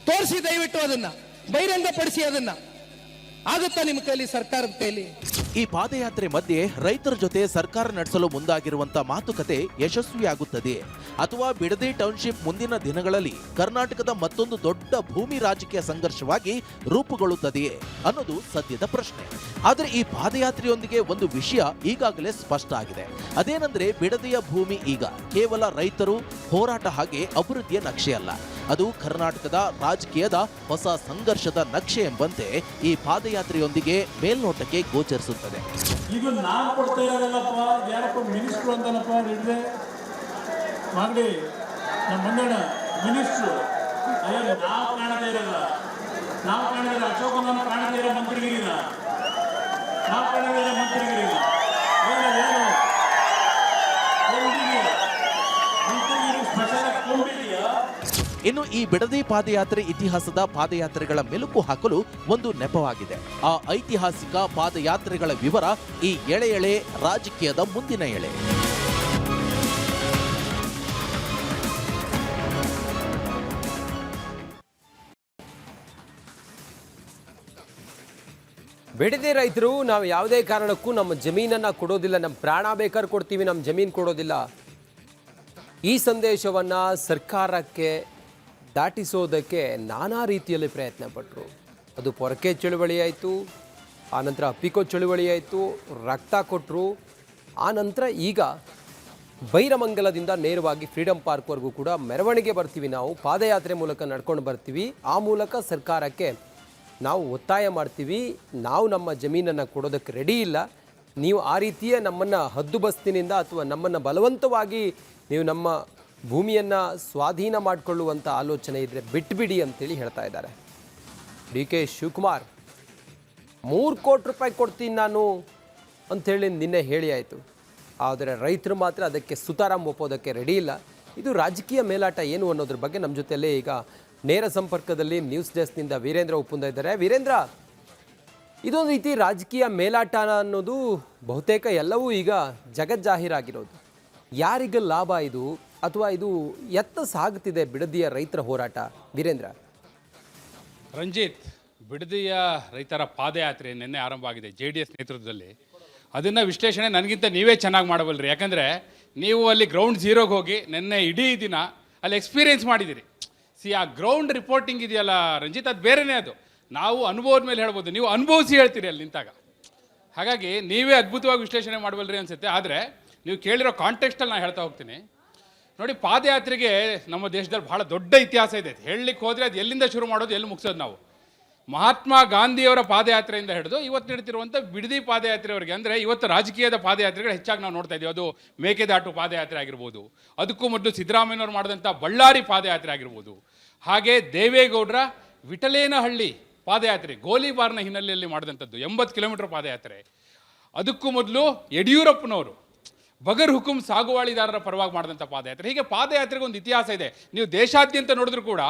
ತೋರಿಸಿ ದಯವಿಟ್ಟು, ಅದನ್ನ ಬಹಿರಂಗಪಡಿಸಿ. ಅದನ್ನ ಆಗುತ್ತಾ ನಿಮ್ಮ ಕೈಲಿ, ಸರ್ಕಾರದ ಕೈಲಿ? ಈ ಪಾದಯಾತ್ರೆ ಮಧ್ಯೆ ರೈತರ ಜೊತೆ ಸರ್ಕಾರ ನಡೆಸಲು ಮುಂದಾಗಿರುವಂತ ಮಾತುಕತೆ ಯಶಸ್ವಿಯಾಗುತ್ತದೆ ಅಥವಾ ಬಿಡದಿ ಟೌನ್ಶಿಪ್ ಮುಂದಿನ ದಿನಗಳಲ್ಲಿ ಕರ್ನಾಟಕದ ಮತ್ತೊಂದು ದೊಡ್ಡ ಭೂಮಿ ರಾಜಕೀಯ ಸಂಘರ್ಷವಾಗಿ ರೂಪುಗೊಳ್ಳುತ್ತದೆಯೇ ಅನ್ನೋದು ಸದ್ಯದ ಪ್ರಶ್ನೆ. ಆದರೆ ಈ ಪಾದಯಾತ್ರೆಯೊಂದಿಗೆ ಒಂದು ವಿಷಯ ಈಗಾಗಲೇ ಸ್ಪಷ್ಟ ಆಗಿದೆ. ಅದೇನೆಂದ್ರೆ ಬಿಡದಿಯ ಭೂಮಿ ಈಗ ಕೇವಲ ರೈತರು ಹೋರಾಟ ಹಾಗೆ ಅಭಿವೃದ್ಧಿಯ ನಕ್ಷೆ ಅಲ್ಲ, ಅದು ಕರ್ನಾಟಕದ ರಾಜಕೀಯದ ಹೊಸ ಸಂಘರ್ಷದ ನಕ್ಷೆ ಎಂಬಂತೆ ಈ ಪಾದಯಾತ್ರೆಯೊಂದಿಗೆ ಮೇಲ್ನೋಟಕ್ಕೆ ಗೋಚರಿಸುತ್ತದೆ. ಈಗ ನಾವು ಕೊಡ್ತಾ ಇರೋದಲ್ಲಪ್ಪ, ಯಾರಪ್ಪ ಮಿನಿಸ್ಟ್ರು ಅಂತಾನಪ್ಪ ಹಿಡಿದೆ ಮಾಡಿ ನಮ್ಮ ಮಂದಣ್ಣ ಮಿನಿಸ್ಟ್ರು. ನಾವು ಕಾಣದೇ ಇರಲ್ಲ, ನಾವು ಕಾಣಿದ್ರೆ ಅಶೋಕನ ಕಾಣದೇ ಇರೋ ಮಂತ್ರಿಗಿರಿನ, ನಾವು ಕಾಣದೇ ಇರೋ ಮಂತ್ರಿಗಿರಿನ ಏನು ಮಂತ್ರಿಗಿರಿ ಸ್ಪೆಷಲ್ ಕೊಂಡಿದೆಯಾ? ಇನ್ನು ಈ ಬಿಡದಿ ಪಾದಯಾತ್ರೆ ಇತಿಹಾಸದ ಪಾದಯಾತ್ರೆಗಳ ಮೆಲುಕು ಹಾಕಲು ಒಂದು ನೆಪವಾಗಿದೆ. ಆ ಐತಿಹಾಸಿಕ ಪಾದಯಾತ್ರೆಗಳ ವಿವರ ಈ ಎಳೆ ರಾಜಕೀಯದ ಮುಂದಿನ ಎಳೆ. ಬಿಡದಿ ರೈತರು ನಾವು ಯಾವುದೇ ಕಾರಣಕ್ಕೂ ನಮ್ಮ ಜಮೀನನ್ನು ಕೊಡೋದಿಲ್ಲ, ನಮ್ಮ ಪ್ರಾಣ ಬೇಕಾದ್ರೆ ಕೊಡ್ತೀವಿ, ನಮ್ಮ ಜಮೀನು ಕೊಡೋದಿಲ್ಲ. ಈ ಸಂದೇಶವನ್ನು ಸರ್ಕಾರಕ್ಕೆ ದಾಟಿಸೋದಕ್ಕೆ ನಾನಾ ರೀತಿಯಲ್ಲಿ ಪ್ರಯತ್ನ ಪಟ್ಟರು. ಅದು ಪೊರಕೆ ಚಳುವಳಿ ಆಯಿತು, ಆನಂತರ ಅಪ್ಪಿಕೋ ಚಳುವಳಿ ಆಯಿತು, ರಕ್ತ ಕೊಟ್ಟರು. ಆನಂತರ ಈಗ ಬೈರಮಂಗಲದಿಂದ ನೇರವಾಗಿ ಫ್ರೀಡಮ್ ಪಾರ್ಕ್ವರೆಗೂ ಕೂಡ ಮೆರವಣಿಗೆ ಬರ್ತೀವಿ, ನಾವು ಪಾದಯಾತ್ರೆ ಮೂಲಕ ನಡ್ಕೊಂಡು ಬರ್ತೀವಿ. ಆ ಮೂಲಕ ಸರ್ಕಾರಕ್ಕೆ ನಾವು ಒತ್ತಾಯ ಮಾಡ್ತೀವಿ, ನಾವು ನಮ್ಮ ಜಮೀನನ್ನು ಕೊಡೋದಕ್ಕೆ ರೆಡಿ ಇಲ್ಲ, ನೀವು ಆ ರೀತಿಯ ನಮ್ಮನ್ನು ಹದ್ದುಬಸ್ತಿನಿಂದ ಅಥವಾ ನಮ್ಮನ್ನು ಬಲವಂತವಾಗಿ ನೀವು ನಮ್ಮ ಭೂಮಿಯನ್ನು ಸ್ವಾಧೀನ ಮಾಡಿಕೊಳ್ಳುವಂಥ ಆಲೋಚನೆ ಇದ್ದರೆ ಬಿಟ್ಬಿಡಿ ಅಂತೇಳಿ ಹೇಳ್ತಾ ಇದ್ದಾರೆ. ಡಿ.ಕೆ. ಶಿವಕುಮಾರ್ 3 ಕೋಟಿ ರೂಪಾಯಿ ಕೊಡ್ತೀನಿ ನಾನು ಅಂಥೇಳಿ ನಿನ್ನೆ ಹೇಳಿ ಆಯಿತು. ಆದರೆ ರೈತರು ಮಾತ್ರ ಅದಕ್ಕೆ ಸುತಾರಾಮ್ ಒಪ್ಪೋದಕ್ಕೆ ರೆಡಿ ಇಲ್ಲ. ಇದು ರಾಜಕೀಯ ಮೇಲಾಟ ಏನು ಅನ್ನೋದ್ರ ಬಗ್ಗೆ ನಮ್ಮ ಜೊತೆಯಲ್ಲೇ ಈಗ ನೇರ ಸಂಪರ್ಕದಲ್ಲಿ ನ್ಯೂಸ್ ಡೆಸ್ಕ್ನಿಂದ ವೀರೇಂದ್ರ ಉಪ್ಪುಂದ ಇದ್ದಾರೆ. ವೀರೇಂದ್ರ, ಇದೊಂದು ರೀತಿ ರಾಜಕೀಯ ಮೇಲಾಟ ಅನ್ನೋದು ಬಹುತೇಕ ಎಲ್ಲವೂ ಈಗ ಜಗಜ್ಜಾಹೀರಾಗಿರೋದು. ಯಾರಿಗ ಲಾಭ ಇದು, ಅಥವಾ ಇದು ಎತ್ತ ಸಾಗುತ್ತಿದೆ ಬಿಡದಿಯ ರೈತರ ಹೋರಾಟ? ವೀರೇಂದ್ರ. ರಂಜಿತ್, ಬಿಡದಿಯ ರೈತರ ಪಾದಯಾತ್ರೆ ನಿನ್ನೆ ಆರಂಭ ಆಗಿದೆ JDS ನೇತೃತ್ವದಲ್ಲಿ. ಅದನ್ನು ವಿಶ್ಲೇಷಣೆ ನನಗಿಂತ ನೀವೇ ಚೆನ್ನಾಗಿ ಮಾಡಬಲ್ರಿ, ಯಾಕಂದರೆ ನೀವು ಅಲ್ಲಿ ಗ್ರೌಂಡ್ ಝೀರೋಗೆ ಹೋಗಿ ನಿನ್ನೆ ಇಡೀ ದಿನ ಅಲ್ಲಿ ಎಕ್ಸ್ಪೀರಿಯೆನ್ಸ್ ಮಾಡಿದ್ದೀರಿ. ಆ ಗ್ರೌಂಡ್ ರಿಪೋರ್ಟಿಂಗ್ ಇದೆಯಲ್ಲ ರಂಜಿತ್, ಅದು ಬೇರೆಯೇ. ಅದು ನಾವು ಅನುಭವದ ಮೇಲೆ ಹೇಳ್ಬೋದು, ನೀವು ಅನುಭವಿಸಿ ಹೇಳ್ತೀರಿ ಅಲ್ಲಿ ನಿಂತಾಗ. ಹಾಗಾಗಿ ನೀವೇ ಅದ್ಭುತವಾಗಿ ವಿಶ್ಲೇಷಣೆ ಮಾಡಬಲ್ರಿ ಅನಿಸುತ್ತೆ. ಆದರೆ ನೀವು ಕೇಳಿರೋ ಕಾಂಟೆಕ್ಸ್ಟಲ್ಲಿ ನಾನು ಹೇಳ್ತಾ ಹೋಗ್ತೀನಿ ನೋಡಿ. ಪಾದಯಾತ್ರೆಗೆ ನಮ್ಮ ದೇಶದಲ್ಲಿ ಬಹಳ ದೊಡ್ಡ ಇತಿಹಾಸ ಇದೆ. ಹೇಳಲಿಕ್ಕೆ ಹೋದರೆ ಅದು ಎಲ್ಲಿಂದ ಶುರು ಮಾಡೋದು, ಎಲ್ಲಿ ಮುಗಿಸೋದು ನಾವು. ಮಹಾತ್ಮ ಗಾಂಧಿಯವರ ಪಾದಯಾತ್ರೆಯಿಂದ ಹಿಡಿದು ಇವತ್ತು ನಡೀತಿರುವಂಥ ಬಿಡದಿ ಪಾದಯಾತ್ರೆವರೆಗೆ, ಅಂದರೆ ಇವತ್ತು ರಾಜಕೀಯದ ಪಾದಯಾತ್ರೆಗಳು ಹೆಚ್ಚಾಗಿ ನಾವು ನೋಡ್ತಾ ಇದ್ದೀವಿ. ಅದು ಮೇಕೆದಾಟು ಪಾದಯಾತ್ರೆ ಆಗಿರ್ಬೋದು, ಅದಕ್ಕೂ ಮೊದಲು ಸಿದ್ದರಾಮಯ್ಯನವರು ಮಾಡಿದಂಥ ಬಳ್ಳಾರಿ ಪಾದಯಾತ್ರೆ ಆಗಿರ್ಬೋದು, ಹಾಗೆ ದೇವೇಗೌಡರ ವಿಠಲೇನಹಳ್ಳಿ ಪಾದಯಾತ್ರೆ ಗೋಲಿಬಾರ್ನ ಹಿನ್ನೆಲೆಯಲ್ಲಿ ಮಾಡಿದಂಥದ್ದು 80 ಕಿಲೋಮೀಟರ್ ಪಾದಯಾತ್ರೆ, ಅದಕ್ಕೂ ಮೊದಲು ಯಡಿಯೂರಪ್ಪನವರು ಬಗರ್ ಹುಕುಂ ಸಾಗುವಾಳಿದಾರರ ಪರವಾಗಿ ಮಾಡಿದಂಥ ಪಾದಯಾತ್ರೆ. ಹೀಗೆ ಪಾದಯಾತ್ರೆಗೆ ಒಂದು ಇತಿಹಾಸ ಇದೆ. ನೀವು ದೇಶಾದ್ಯಂತ ನೋಡಿದ್ರು ಕೂಡ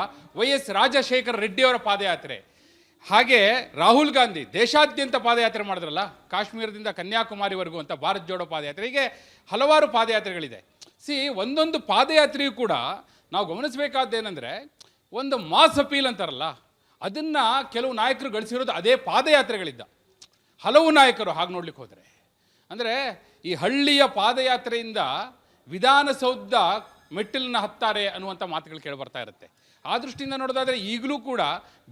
YS ರಾಜಶೇಖರ ರೆಡ್ಡಿಯವರ ಪಾದಯಾತ್ರೆ, ಹಾಗೆ ರಾಹುಲ್ ಗಾಂಧಿ ದೇಶಾದ್ಯಂತ ಪಾದಯಾತ್ರೆ ಮಾಡಿದ್ರಲ್ಲ, ಕಾಶ್ಮೀರದಿಂದ ಕನ್ಯಾಕುಮಾರಿವರೆಗೂ ಅಂತ ಭಾರತ್ ಜೋಡೋ ಪಾದಯಾತ್ರೆ, ಹೀಗೆ ಹಲವಾರು ಪಾದಯಾತ್ರೆಗಳಿದೆ. ಒಂದೊಂದು ಪಾದಯಾತ್ರೆಯೂ ಕೂಡ ನಾವು ಗಮನಿಸಬೇಕಾದ್ದೇನೆಂದರೆ, ಒಂದು ಮಾಸ್ ಅಪೀಲ್ ಅಂತಾರಲ್ಲ, ಅದನ್ನು ಕೆಲವು ನಾಯಕರು ಗಳಿಸಿರೋದು ಅದೇ ಪಾದಯಾತ್ರೆಗಳಿದ್ದ. ಹಲವು ನಾಯಕರು ಹಾಗೆ ನೋಡ್ಲಿಕ್ಕೆ ಹೋದರೆ, ಅಂದರೆ ಈ ಹಳ್ಳಿಯ ಪಾದಯಾತ್ರೆಯಿಂದ ವಿಧಾನಸೌಧ ಮೆಟ್ಟಿಲನ್ನ ಹತ್ತಾರೆ ಅನ್ನುವಂಥ ಮಾತುಗಳು ಕೇಳಿ ಬರ್ತಾ ಇರುತ್ತೆ. ಆ ದೃಷ್ಟಿಯಿಂದ ನೋಡೋದಾದರೆ ಈಗಲೂ ಕೂಡ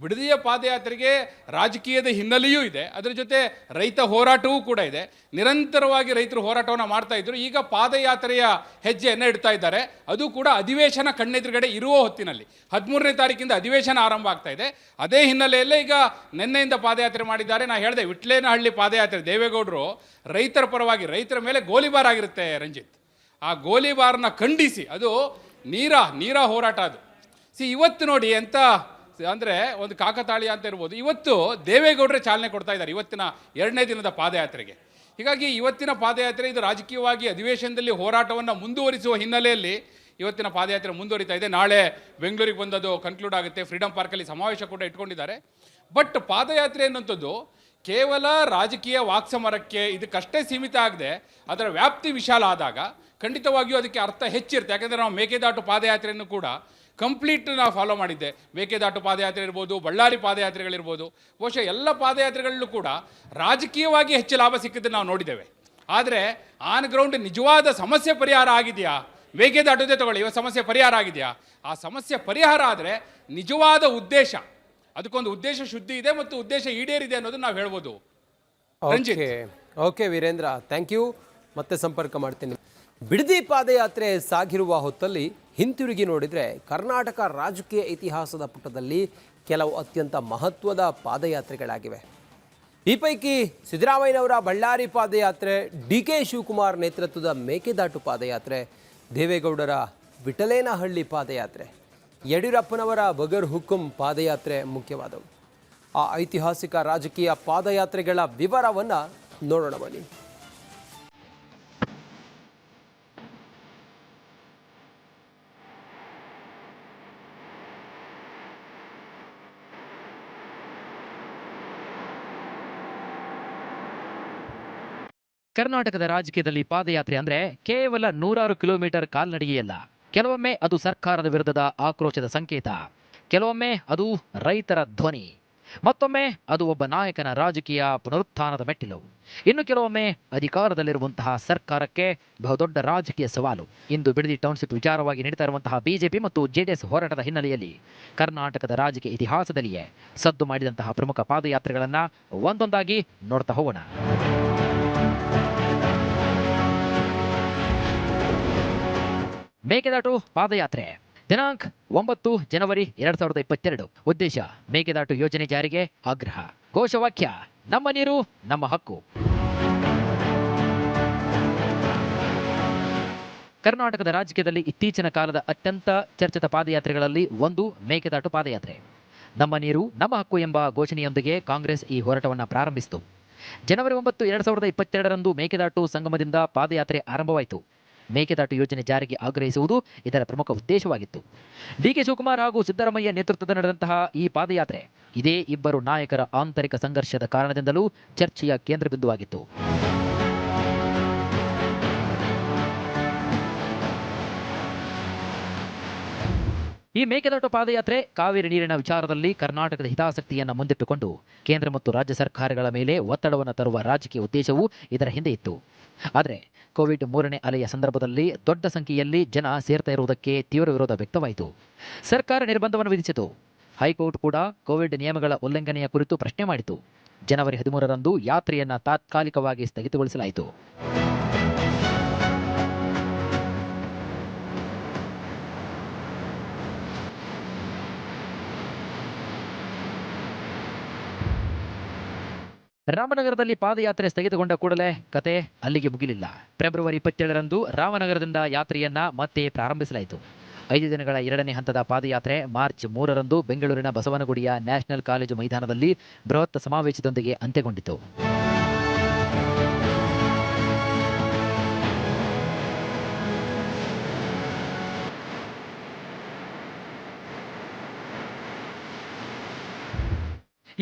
ಬಿಡದಿಯ ಪಾದಯಾತ್ರೆಗೆ ರಾಜಕೀಯದ ಹಿನ್ನೆಲೆಯೂ ಇದೆ, ಅದರ ಜೊತೆ ರೈತ ಹೋರಾಟವೂ ಕೂಡ ಇದೆ. ನಿರಂತರವಾಗಿ ರೈತರು ಹೋರಾಟವನ್ನು ಮಾಡ್ತಾ ಇದ್ರು. ಈಗ ಪಾದಯಾತ್ರೆಯ ಹೆಜ್ಜೆಯನ್ನು ಇಡ್ತಾ ಇದ್ದಾರೆ. ಅದು ಕೂಡ ಅಧಿವೇಶನ ಕಣ್ಣೆದುರುಗಡೆ ಇರುವ ಹೊತ್ತಿನಲ್ಲಿ 13ನೇ ತಾರೀಕಿಂದ ಅಧಿವೇಶನ ಆರಂಭ ಆಗ್ತಾ ಇದೆ. ಅದೇ ಹಿನ್ನೆಲೆಯಲ್ಲೇ ಈಗ ನಿನ್ನೆಯಿಂದ ಪಾದಯಾತ್ರೆ ಮಾಡಿದ್ದಾರೆ. ನಾನು ಹೇಳಿದೆ, ವಿಟ್ಲೇನಹಳ್ಳಿ ಪಾದಯಾತ್ರೆ ದೇವೇಗೌಡರು ರೈತರ ಪರವಾಗಿ, ರೈತರ ಮೇಲೆ ಗೋಲಿಬಾರ್ ಆಗಿರುತ್ತೆ ರಂಜಿತ್. ಆ ಗೋಲಿಬಾರ್ನ ಖಂಡಿಸಿ, ಅದು ನೀರ ಹೋರಾಟ ಅದು. ಇವತ್ತು ನೋಡಿ ಎಂತ ಅಂದರೆ ಒಂದು ಕಾಕತಾಳೀಯ ಅಂತ ಇರ್ಬೋದು. ಇವತ್ತು ದೇವೇಗೌಡರೇ ಚಾಲನೆ ಕೊಡ್ತಾ ಇದ್ದಾರೆ ಇವತ್ತಿನ 2ನೇ ದಿನದ ಪಾದಯಾತ್ರೆಗೆ. ಹೀಗಾಗಿ ಇವತ್ತಿನ ಪಾದಯಾತ್ರೆ ಇದು ರಾಜಕೀಯವಾಗಿ ಅಧಿವೇಶನದಲ್ಲಿ ಹೋರಾಟವನ್ನು ಮುಂದುವರಿಸುವ ಹಿನ್ನೆಲೆಯಲ್ಲಿ ಇವತ್ತಿನ ಪಾದಯಾತ್ರೆ ಮುಂದುವರಿತಾ ಇದೆ. ನಾಳೆ ಬೆಂಗಳೂರಿಗೆ ಬಂದದು ಕನ್ಕ್ಲೂಡ್ ಆಗುತ್ತೆ. ಫ್ರೀಡಂ ಪಾರ್ಕಲ್ಲಿ ಸಮಾವೇಶ ಕೂಡ ಇಟ್ಕೊಂಡಿದ್ದಾರೆ. ಬಟ್ ಪಾದಯಾತ್ರೆ ಅನ್ನುವಂಥದ್ದು ಕೇವಲ ರಾಜಕೀಯ ವಾಕ್ಸಮರಕ್ಕೆ ಇದಕ್ಕಷ್ಟೇ ಸೀಮಿತ ಆಗದೆ ಅದರ ವ್ಯಾಪ್ತಿ ವಿಶಾಲ ಆದಾಗ ಖಂಡಿತವಾಗಿಯೂ ಅದಕ್ಕೆ ಅರ್ಥ ಹೆಚ್ಚಿರುತ್ತೆ. ಯಾಕೆಂದರೆ ನಾವು ಮೇಕೆದಾಟು ಪಾದಯಾತ್ರೆಯನ್ನು ಕೂಡ ಕಂಪ್ಲೀಟ್ ನಾವು ಫಾಲೋ ಮಾಡಿದ್ದೆ. ಮೇಕೆದಾಟು ಪಾದಯಾತ್ರೆ ಇರ್ಬೋದು, ಬಳ್ಳಾರಿ ಪಾದಯಾತ್ರೆಗಳಿರ್ಬೋದು, ಬಹುಶಃ ಎಲ್ಲ ಪಾದಯಾತ್ರೆಗಳಲ್ಲೂ ಕೂಡ ರಾಜಕೀಯವಾಗಿ ಹೆಚ್ಚು ಲಾಭ ಸಿಕ್ಕಿದ್ದನ್ನು ನಾವು ನೋಡಿದ್ದೇವೆ. ಆದರೆ ಆನ್ ಗ್ರೌಂಡ್ ನಿಜವಾದ ಸಮಸ್ಯೆ ಪರಿಹಾರ ಆಗಿದೆಯಾ? ಮೇಕೆದಾಟುದೇ ತಗೊಳ್ಳಿ, ಇವಾಗ ಸಮಸ್ಯೆ ಪರಿಹಾರ ಆಗಿದೆಯಾ? ಆ ಸಮಸ್ಯೆ ಪರಿಹಾರ ಆದರೆ ನಿಜವಾದ ಉದ್ದೇಶ, ಅದಕ್ಕೊಂದು ಉದ್ದೇಶ ಶುದ್ಧಿ ಇದೆ ಮತ್ತು ಉದ್ದೇಶ ಈಡೇರಿದೆ ಅನ್ನೋದು ನಾವು ಹೇಳ್ಬೋದು. Okay Veerendra, thank you. ಮತ್ತೆ ಸಂಪರ್ಕ ಮಾಡ್ತೀನಿ. ಬಿಡದಿ ಪಾದಯಾತ್ರೆ ಸಾಗಿರುವ ಹೊತ್ತಲ್ಲಿ ಹಿಂತಿರುಗಿ ನೋಡಿದರೆ ಕರ್ನಾಟಕ ರಾಜಕೀಯ ಇತಿಹಾಸದ ಪುಟದಲ್ಲಿ ಕೆಲವು ಅತ್ಯಂತ ಮಹತ್ವದ ಪಾದಯಾತ್ರೆಗಳಾಗಿವೆ. ಈ ಪೈಕಿ ಸಿದ್ದರಾಮಯ್ಯನವರ ಬಳ್ಳಾರಿ ಪಾದಯಾತ್ರೆ, ಡಿ.ಕೆ. ಶಿವಕುಮಾರ್ ನೇತೃತ್ವದ ಮೇಕೆದಾಟು ಪಾದಯಾತ್ರೆ, ದೇವೇಗೌಡರ ವಿಠಲೇನಹಳ್ಳಿ ಪಾದಯಾತ್ರೆ, ಯಡಿಯೂರಪ್ಪನವರ ಬಗರ್ ಹುಕುಂ ಪಾದಯಾತ್ರೆ ಮುಖ್ಯವಾದವು. ಆ ಐತಿಹಾಸಿಕ ರಾಜಕೀಯ ಪಾದಯಾತ್ರೆಗಳ ವಿವರವನ್ನು ನೋಡೋಣ ಬನ್ನಿ. ಕರ್ನಾಟಕದ ರಾಜಕೀಯದಲ್ಲಿ ಪಾದಯಾತ್ರೆ ಅಂದ್ರೆ ಕೇವಲ 100 ಕಿಲೋಮೀಟರ್ ಕಾಲ್ನಡಿಗೆಯಲ್ಲ. ಕೆಲವೊಮ್ಮೆ ಅದು ಸರ್ಕಾರದ ವಿರುದ್ಧದ ಆಕ್ರೋಶದ ಸಂಕೇತ, ಕೆಲವೊಮ್ಮೆ ಅದು ರೈತರ ಧ್ವನಿ, ಮತ್ತೊಮ್ಮೆ ಅದು ಒಬ್ಬ ನಾಯಕನ ರಾಜಕೀಯ ಪುನರುತ್ಥಾನದ ಮೆಟ್ಟಿಲು, ಇನ್ನು ಕೆಲವೊಮ್ಮೆ ಅಧಿಕಾರದಲ್ಲಿರುವಂತಹ ಸರ್ಕಾರಕ್ಕೆ ಬಹುದೊಡ್ಡ ರಾಜಕೀಯ ಸವಾಲು. ಇಂದು ಬಿಡದಿ ಟೌನ್ಶಿಪ್ ವಿಚಾರವಾಗಿ ನಡೀತಾ ಇರುವಂತಹ ಬಿಜೆಪಿ ಮತ್ತು ಜೆಡಿಎಸ್ ಹೋರಾಟದ ಹಿನ್ನೆಲೆಯಲ್ಲಿ ಕರ್ನಾಟಕದ ರಾಜಕೀಯ ಇತಿಹಾಸದಲ್ಲಿಯೇ ಸದ್ದು ಮಾಡಿದಂತಹ ಪ್ರಮುಖ ಪಾದಯಾತ್ರೆಗಳನ್ನ ಒಂದೊಂದಾಗಿ ನೋಡ್ತಾ ಹೋಗೋಣ. ಮೇಕೆದಾಟು ಪಾದಯಾತ್ರೆ ದಿನಾಂಕ 9 ಜನವರಿ 2022. ಉದ್ದೇಶ ಮೇಕೆದಾಟು ಯೋಜನೆ ಜಾರಿಗೆ ಆಗ್ರಹ. ಘೋಷವಾಕ್ಯ ನಮ್ಮ ನೀರು ನಮ್ಮ ಹಕ್ಕು. ಕರ್ನಾಟಕದ ರಾಜಕೀಯದಲ್ಲಿ ಇತ್ತೀಚಿನ ಕಾಲದ ಅತ್ಯಂತ ಚರ್ಚಿತ ಪಾದಯಾತ್ರೆಗಳಲ್ಲಿ ಒಂದು ಮೇಕೆದಾಟು ಪಾದಯಾತ್ರೆ. ನಮ್ಮ ನೀರು ನಮ್ಮ ಹಕ್ಕು ಎಂಬ ಘೋಷಣೆಯೊಂದಿಗೆ ಕಾಂಗ್ರೆಸ್ ಈ ಹೋರಾಟವನ್ನು ಪ್ರಾರಂಭಿಸಿತು. ಜನವರಿ 9, 2022 ಮೇಕೆದಾಟು ಸಂಗಮದಿಂದ ಪಾದಯಾತ್ರೆ ಆರಂಭವಾಯಿತು. ಮೇಕೆದಾಟು ಯೋಜನೆ ಜಾರಿಗೆ ಆಗ್ರಹಿಸುವುದು ಇದರ ಪ್ರಮುಖ ಉದ್ದೇಶವಾಗಿತ್ತು. ಡಿ.ಕೆ. ಶಿವಕುಮಾರ್ ಹಾಗೂ ಸಿದ್ದರಾಮಯ್ಯ ನೇತೃತ್ವದ ನಡೆದಂತಹ ಈ ಪಾದಯಾತ್ರೆ ಇದೇ ಇಬ್ಬರು ನಾಯಕರ ಆಂತರಿಕ ಸಂಘರ್ಷದ ಕಾರಣದಿಂದಲೂ ಚರ್ಚೆಯ ಕೇಂದ್ರಬಿಂದುವಾಗಿತ್ತು. ಈ ಮೇಕೆದಾಟು ಪಾದಯಾತ್ರೆ ಕಾವೇರಿ ನೀರಿನ ವಿಚಾರದಲ್ಲಿ ಕರ್ನಾಟಕದ ಹಿತಾಸಕ್ತಿಯನ್ನು ಮುಂದಿಟ್ಟುಕೊಂಡು ಕೇಂದ್ರ ಮತ್ತು ರಾಜ್ಯ ಸರ್ಕಾರಗಳ ಮೇಲೆ ಒತ್ತಡವನ್ನು ತರುವ ರಾಜಕೀಯ ಉದ್ದೇಶವೂ ಇದರ ಹಿಂದೆ ಇತ್ತು. ಆದರೆ ಕೋವಿಡ್ 3ನೇ ಅಲೆಯ ಸಂದರ್ಭದಲ್ಲಿ ದೊಡ್ಡ ಸಂಖ್ಯೆಯಲ್ಲಿ ಜನ ಸೇರ್ತಾ ಇರುವುದಕ್ಕೆ ತೀವ್ರ ವಿರೋಧ ವ್ಯಕ್ತವಾಯಿತು. ಸರ್ಕಾರ ನಿರ್ಬಂಧವನ್ನು ವಿಧಿಸಿತು. ಹೈಕೋರ್ಟ್ ಕೂಡ ಕೋವಿಡ್ ನಿಯಮಗಳ ಉಲ್ಲಂಘನೆಯ ಕುರಿತು ಪ್ರಶ್ನೆ ಮಾಡಿತು. ಜನವರಿ 13ರಂದು ಯಾತ್ರೆಯನ್ನು ತಾತ್ಕಾಲಿಕವಾಗಿ ಸ್ಥಗಿತಗೊಳಿಸಲಾಯಿತು. ರಾಮನಗರದಲ್ಲಿ ಪಾದಯಾತ್ರೆ ಸ್ಥಗಿತಗೊಂಡ ಕೂಡಲೇ ಕತೆ ಅಲ್ಲಿಗೆ ಮುಗಿಲಿಲ್ಲ. ಫೆಬ್ರವರಿ 27ರಂದು ರಾಮನಗರದಿಂದ ಯಾತ್ರೆಯನ್ನ ಮತ್ತೆ ಪ್ರಾರಂಭಿಸಲಾಯಿತು. 5 ದಿನಗಳ 2ನೇ ಹಂತದ ಪಾದಯಾತ್ರೆ ಮಾರ್ಚ್ 3ರಂದು ಬೆಂಗಳೂರಿನ ಬಸವನಗುಡಿಯ ನ್ಯಾಷನಲ್ ಕಾಲೇಜು ಮೈದಾನದಲ್ಲಿ ಬೃಹತ್ ಸಮಾವೇಶದೊಂದಿಗೆ ಅಂತ್ಯಗೊಂಡಿತು.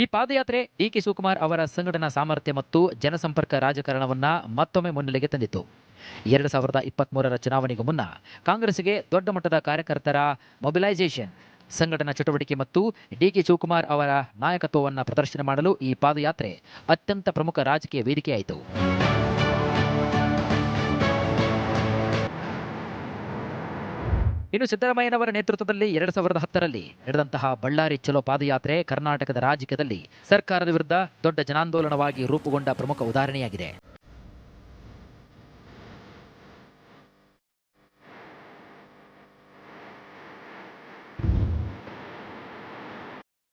ಈ ಪಾದಯಾತ್ರೆ ಡಿ.ಕೆ. ಶಿವಕುಮಾರ್ ಅವರ ಸಂಘಟನಾ ಸಾಮರ್ಥ್ಯ ಮತ್ತು ಜನಸಂಪರ್ಕ ರಾಜಕಾರಣವನ್ನ ಮತ್ತೊಮ್ಮೆ ಮುನ್ನೆಲೆಗೆ ತಂದಿತು. 2023ರ ಚುನಾವಣೆಗೂ ಮುನ್ನ ಕಾಂಗ್ರೆಸ್ಗೆ ದೊಡ್ಡ ಮಟ್ಟದ ಕಾರ್ಯಕರ್ತರ ಮೊಬಿಲೈಸೇಷನ್, ಸಂಘಟನಾ ಚಟುವಟಿಕೆ ಮತ್ತು ಡಿ.ಕೆ. ಶಿವಕುಮಾರ್ ಅವರ ನಾಯಕತ್ವವನ್ನು ಪ್ರದರ್ಶನ ಮಾಡಲು ಈ ಪಾದಯಾತ್ರೆ ಅತ್ಯಂತ ಪ್ರಮುಖ ರಾಜಕೀಯ ವೇದಿಕೆಯಾಯಿತು. ಇನ್ನು ಸಿದ್ದರಾಮಯ್ಯನವರ ನೇತೃತ್ವದಲ್ಲಿ 2010ರಲ್ಲಿ ನಡೆದಂತಹ ಬಳ್ಳಾರಿ ಚಲೋ ಪಾದಯಾತ್ರೆ ಕರ್ನಾಟಕದ ರಾಜಕೀಯದಲ್ಲಿ ಸರ್ಕಾರದ ವಿರುದ್ಧ ದೊಡ್ಡ ಜನಾಂದೋಲನವಾಗಿ ರೂಪುಗೊಂಡ ಪ್ರಮುಖ ಉದಾಹರಣೆಯಾಗಿದೆ.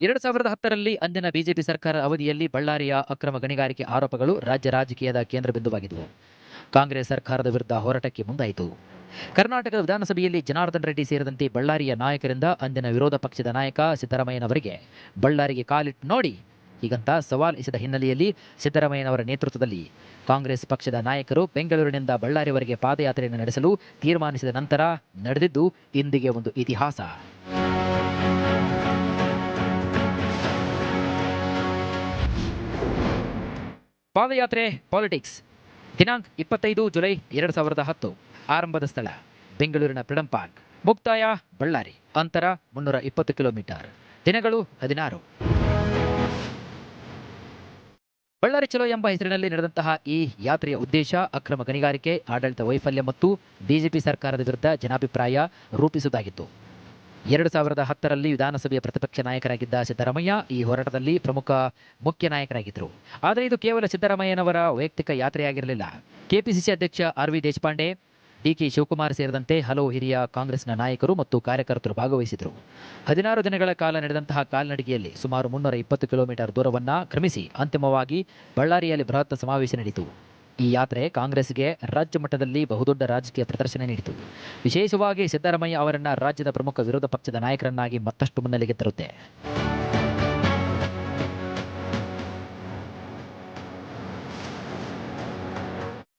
2010ರಲ್ಲಿ ಅಂದಿನ ಬಿಜೆಪಿ ಸರ್ಕಾರ ಅವಧಿಯಲ್ಲಿ ಬಳ್ಳಾರಿಯ ಅಕ್ರಮ ಗಣಿಗಾರಿಕೆ ಆರೋಪಗಳು ರಾಜ್ಯ ರಾಜಕೀಯದ ಕೇಂದ್ರ ಬಿಂದುವಾಗಿದ್ದವು. ಕಾಂಗ್ರೆಸ್ ಸರ್ಕಾರದ ವಿರುದ್ಧ ಹೋರಾಟಕ್ಕೆ ಮುಂದಾಯಿತು. ಕರ್ನಾಟಕದ ವಿಧಾನಸಭೆಯಲ್ಲಿ ಜನಾರ್ದನ್ ರೆಡ್ಡಿ ಸೇರಿದಂತೆ ಬಳ್ಳಾರಿಯ ನಾಯಕರಿಂದ ಅಂದಿನ ವಿರೋಧ ಪಕ್ಷದ ನಾಯಕ ಸಿದ್ದರಾಮಯ್ಯನವರಿಗೆ ಬಳ್ಳಾರಿಗೆ ಕಾಲಿಟ್ಟು ನೋಡಿ ಹೀಗಂತ ಸವಾಲ್ ಎಸೆದ ಹಿನ್ನೆಲೆಯಲ್ಲಿ ಸಿದ್ದರಾಮಯ್ಯನವರ ನೇತೃತ್ವದಲ್ಲಿ ಕಾಂಗ್ರೆಸ್ ಪಕ್ಷದ ನಾಯಕರು ಬೆಂಗಳೂರಿನಿಂದ ಬಳ್ಳಾರಿವರೆಗೆ ಪಾದಯಾತ್ರೆಯನ್ನು ನಡೆಸಲು ತೀರ್ಮಾನಿಸಿದ ನಂತರ ನಡೆದಿದ್ದು ಇಂದಿಗೆ ಒಂದು ಇತಿಹಾಸ. ಪಾದಯಾತ್ರೆ ಪಾಲಿಟಿಕ್ಸ್. ದಿನಾಂಕ 25 ಜುಲೈ 2010. ಆರಂಭದ ಸ್ಥಳ ಬೆಂಗಳೂರಿನ ಫ್ರೀಡಂ ಪಾರ್ಕ್. ಮುಕ್ತಾಯ ಬಳ್ಳಾರಿ. ಅಂತರ 320 ಕಿಲೋಮೀಟರ್. ದಿನಗಳು 16. ಬಳ್ಳಾರಿ ಚಲೋ ಎಂಬ ಹೆಸರಿನಲ್ಲಿ ನಡೆದಂತಹ ಈ ಯಾತ್ರೆಯ ಉದ್ದೇಶ ಅಕ್ರಮ ಗಣಿಗಾರಿಕೆ, ಆಡಳಿತ ವೈಫಲ್ಯ ಮತ್ತು ಬಿಜೆಪಿ ಸರ್ಕಾರದ ವಿರುದ್ಧ ಜನಾಭಿಪ್ರಾಯ ರೂಪಿಸುವುದಾಗಿತ್ತು. 2010ರಲ್ಲಿ ವಿಧಾನಸಭೆಯ ಪ್ರತಿಪಕ್ಷ ನಾಯಕರಾಗಿದ್ದ ಸಿದ್ದರಾಮಯ್ಯ ಈ ಹೋರಾಟದಲ್ಲಿ ಮುಖ್ಯ ನಾಯಕರಾಗಿದ್ದರು. ಆದರೆ ಇದು ಕೇವಲ ಸಿದ್ದರಾಮಯ್ಯನವರ ವೈಯಕ್ತಿಕ ಯಾತ್ರೆಯಾಗಿರಲಿಲ್ಲ. ಕೆಪಿಸಿಸಿ ಅಧ್ಯಕ್ಷ ಆರ್.ವಿ. ದೇಶಪಾಂಡೆ, ಡಿ.ಕೆ. ಶಿವಕುಮಾರ್ ಸೇರಿದಂತೆ ಹಲವು ಹಿರಿಯ ಕಾಂಗ್ರೆಸ್ನ ನಾಯಕರು ಮತ್ತು ಕಾರ್ಯಕರ್ತರು ಭಾಗವಹಿಸಿದರು. 16 ದಿನಗಳ ಕಾಲ ನಡೆದಂತಹ ಕಾಲ್ನಡಿಗೆಯಲ್ಲಿ ಸುಮಾರು 320 ಕಿಲೋಮೀಟರ್ ದೂರವನ್ನು ಕ್ರಮಿಸಿ ಅಂತಿಮವಾಗಿ ಬಳ್ಳಾರಿಯಲ್ಲಿ ಬೃಹತ್ ಸಮಾವೇಶ ನಡೆಯಿತು. ಈ ಯಾತ್ರೆ ಕಾಂಗ್ರೆಸ್ಗೆ ರಾಜ್ಯ ಮಟ್ಟದಲ್ಲಿ ಬಹುದೊಡ್ಡ ರಾಜಕೀಯ ಪ್ರದರ್ಶನ ನೀಡಿತು. ವಿಶೇಷವಾಗಿ ಸಿದ್ದರಾಮಯ್ಯ ಅವರನ್ನ ರಾಜ್ಯದ ಪ್ರಮುಖ ವಿರೋಧ ಪಕ್ಷದ ನಾಯಕರನ್ನಾಗಿ ಮತ್ತಷ್ಟು ಮುನ್ನೆಲೆಗೆ ತರುತ್ತೆ.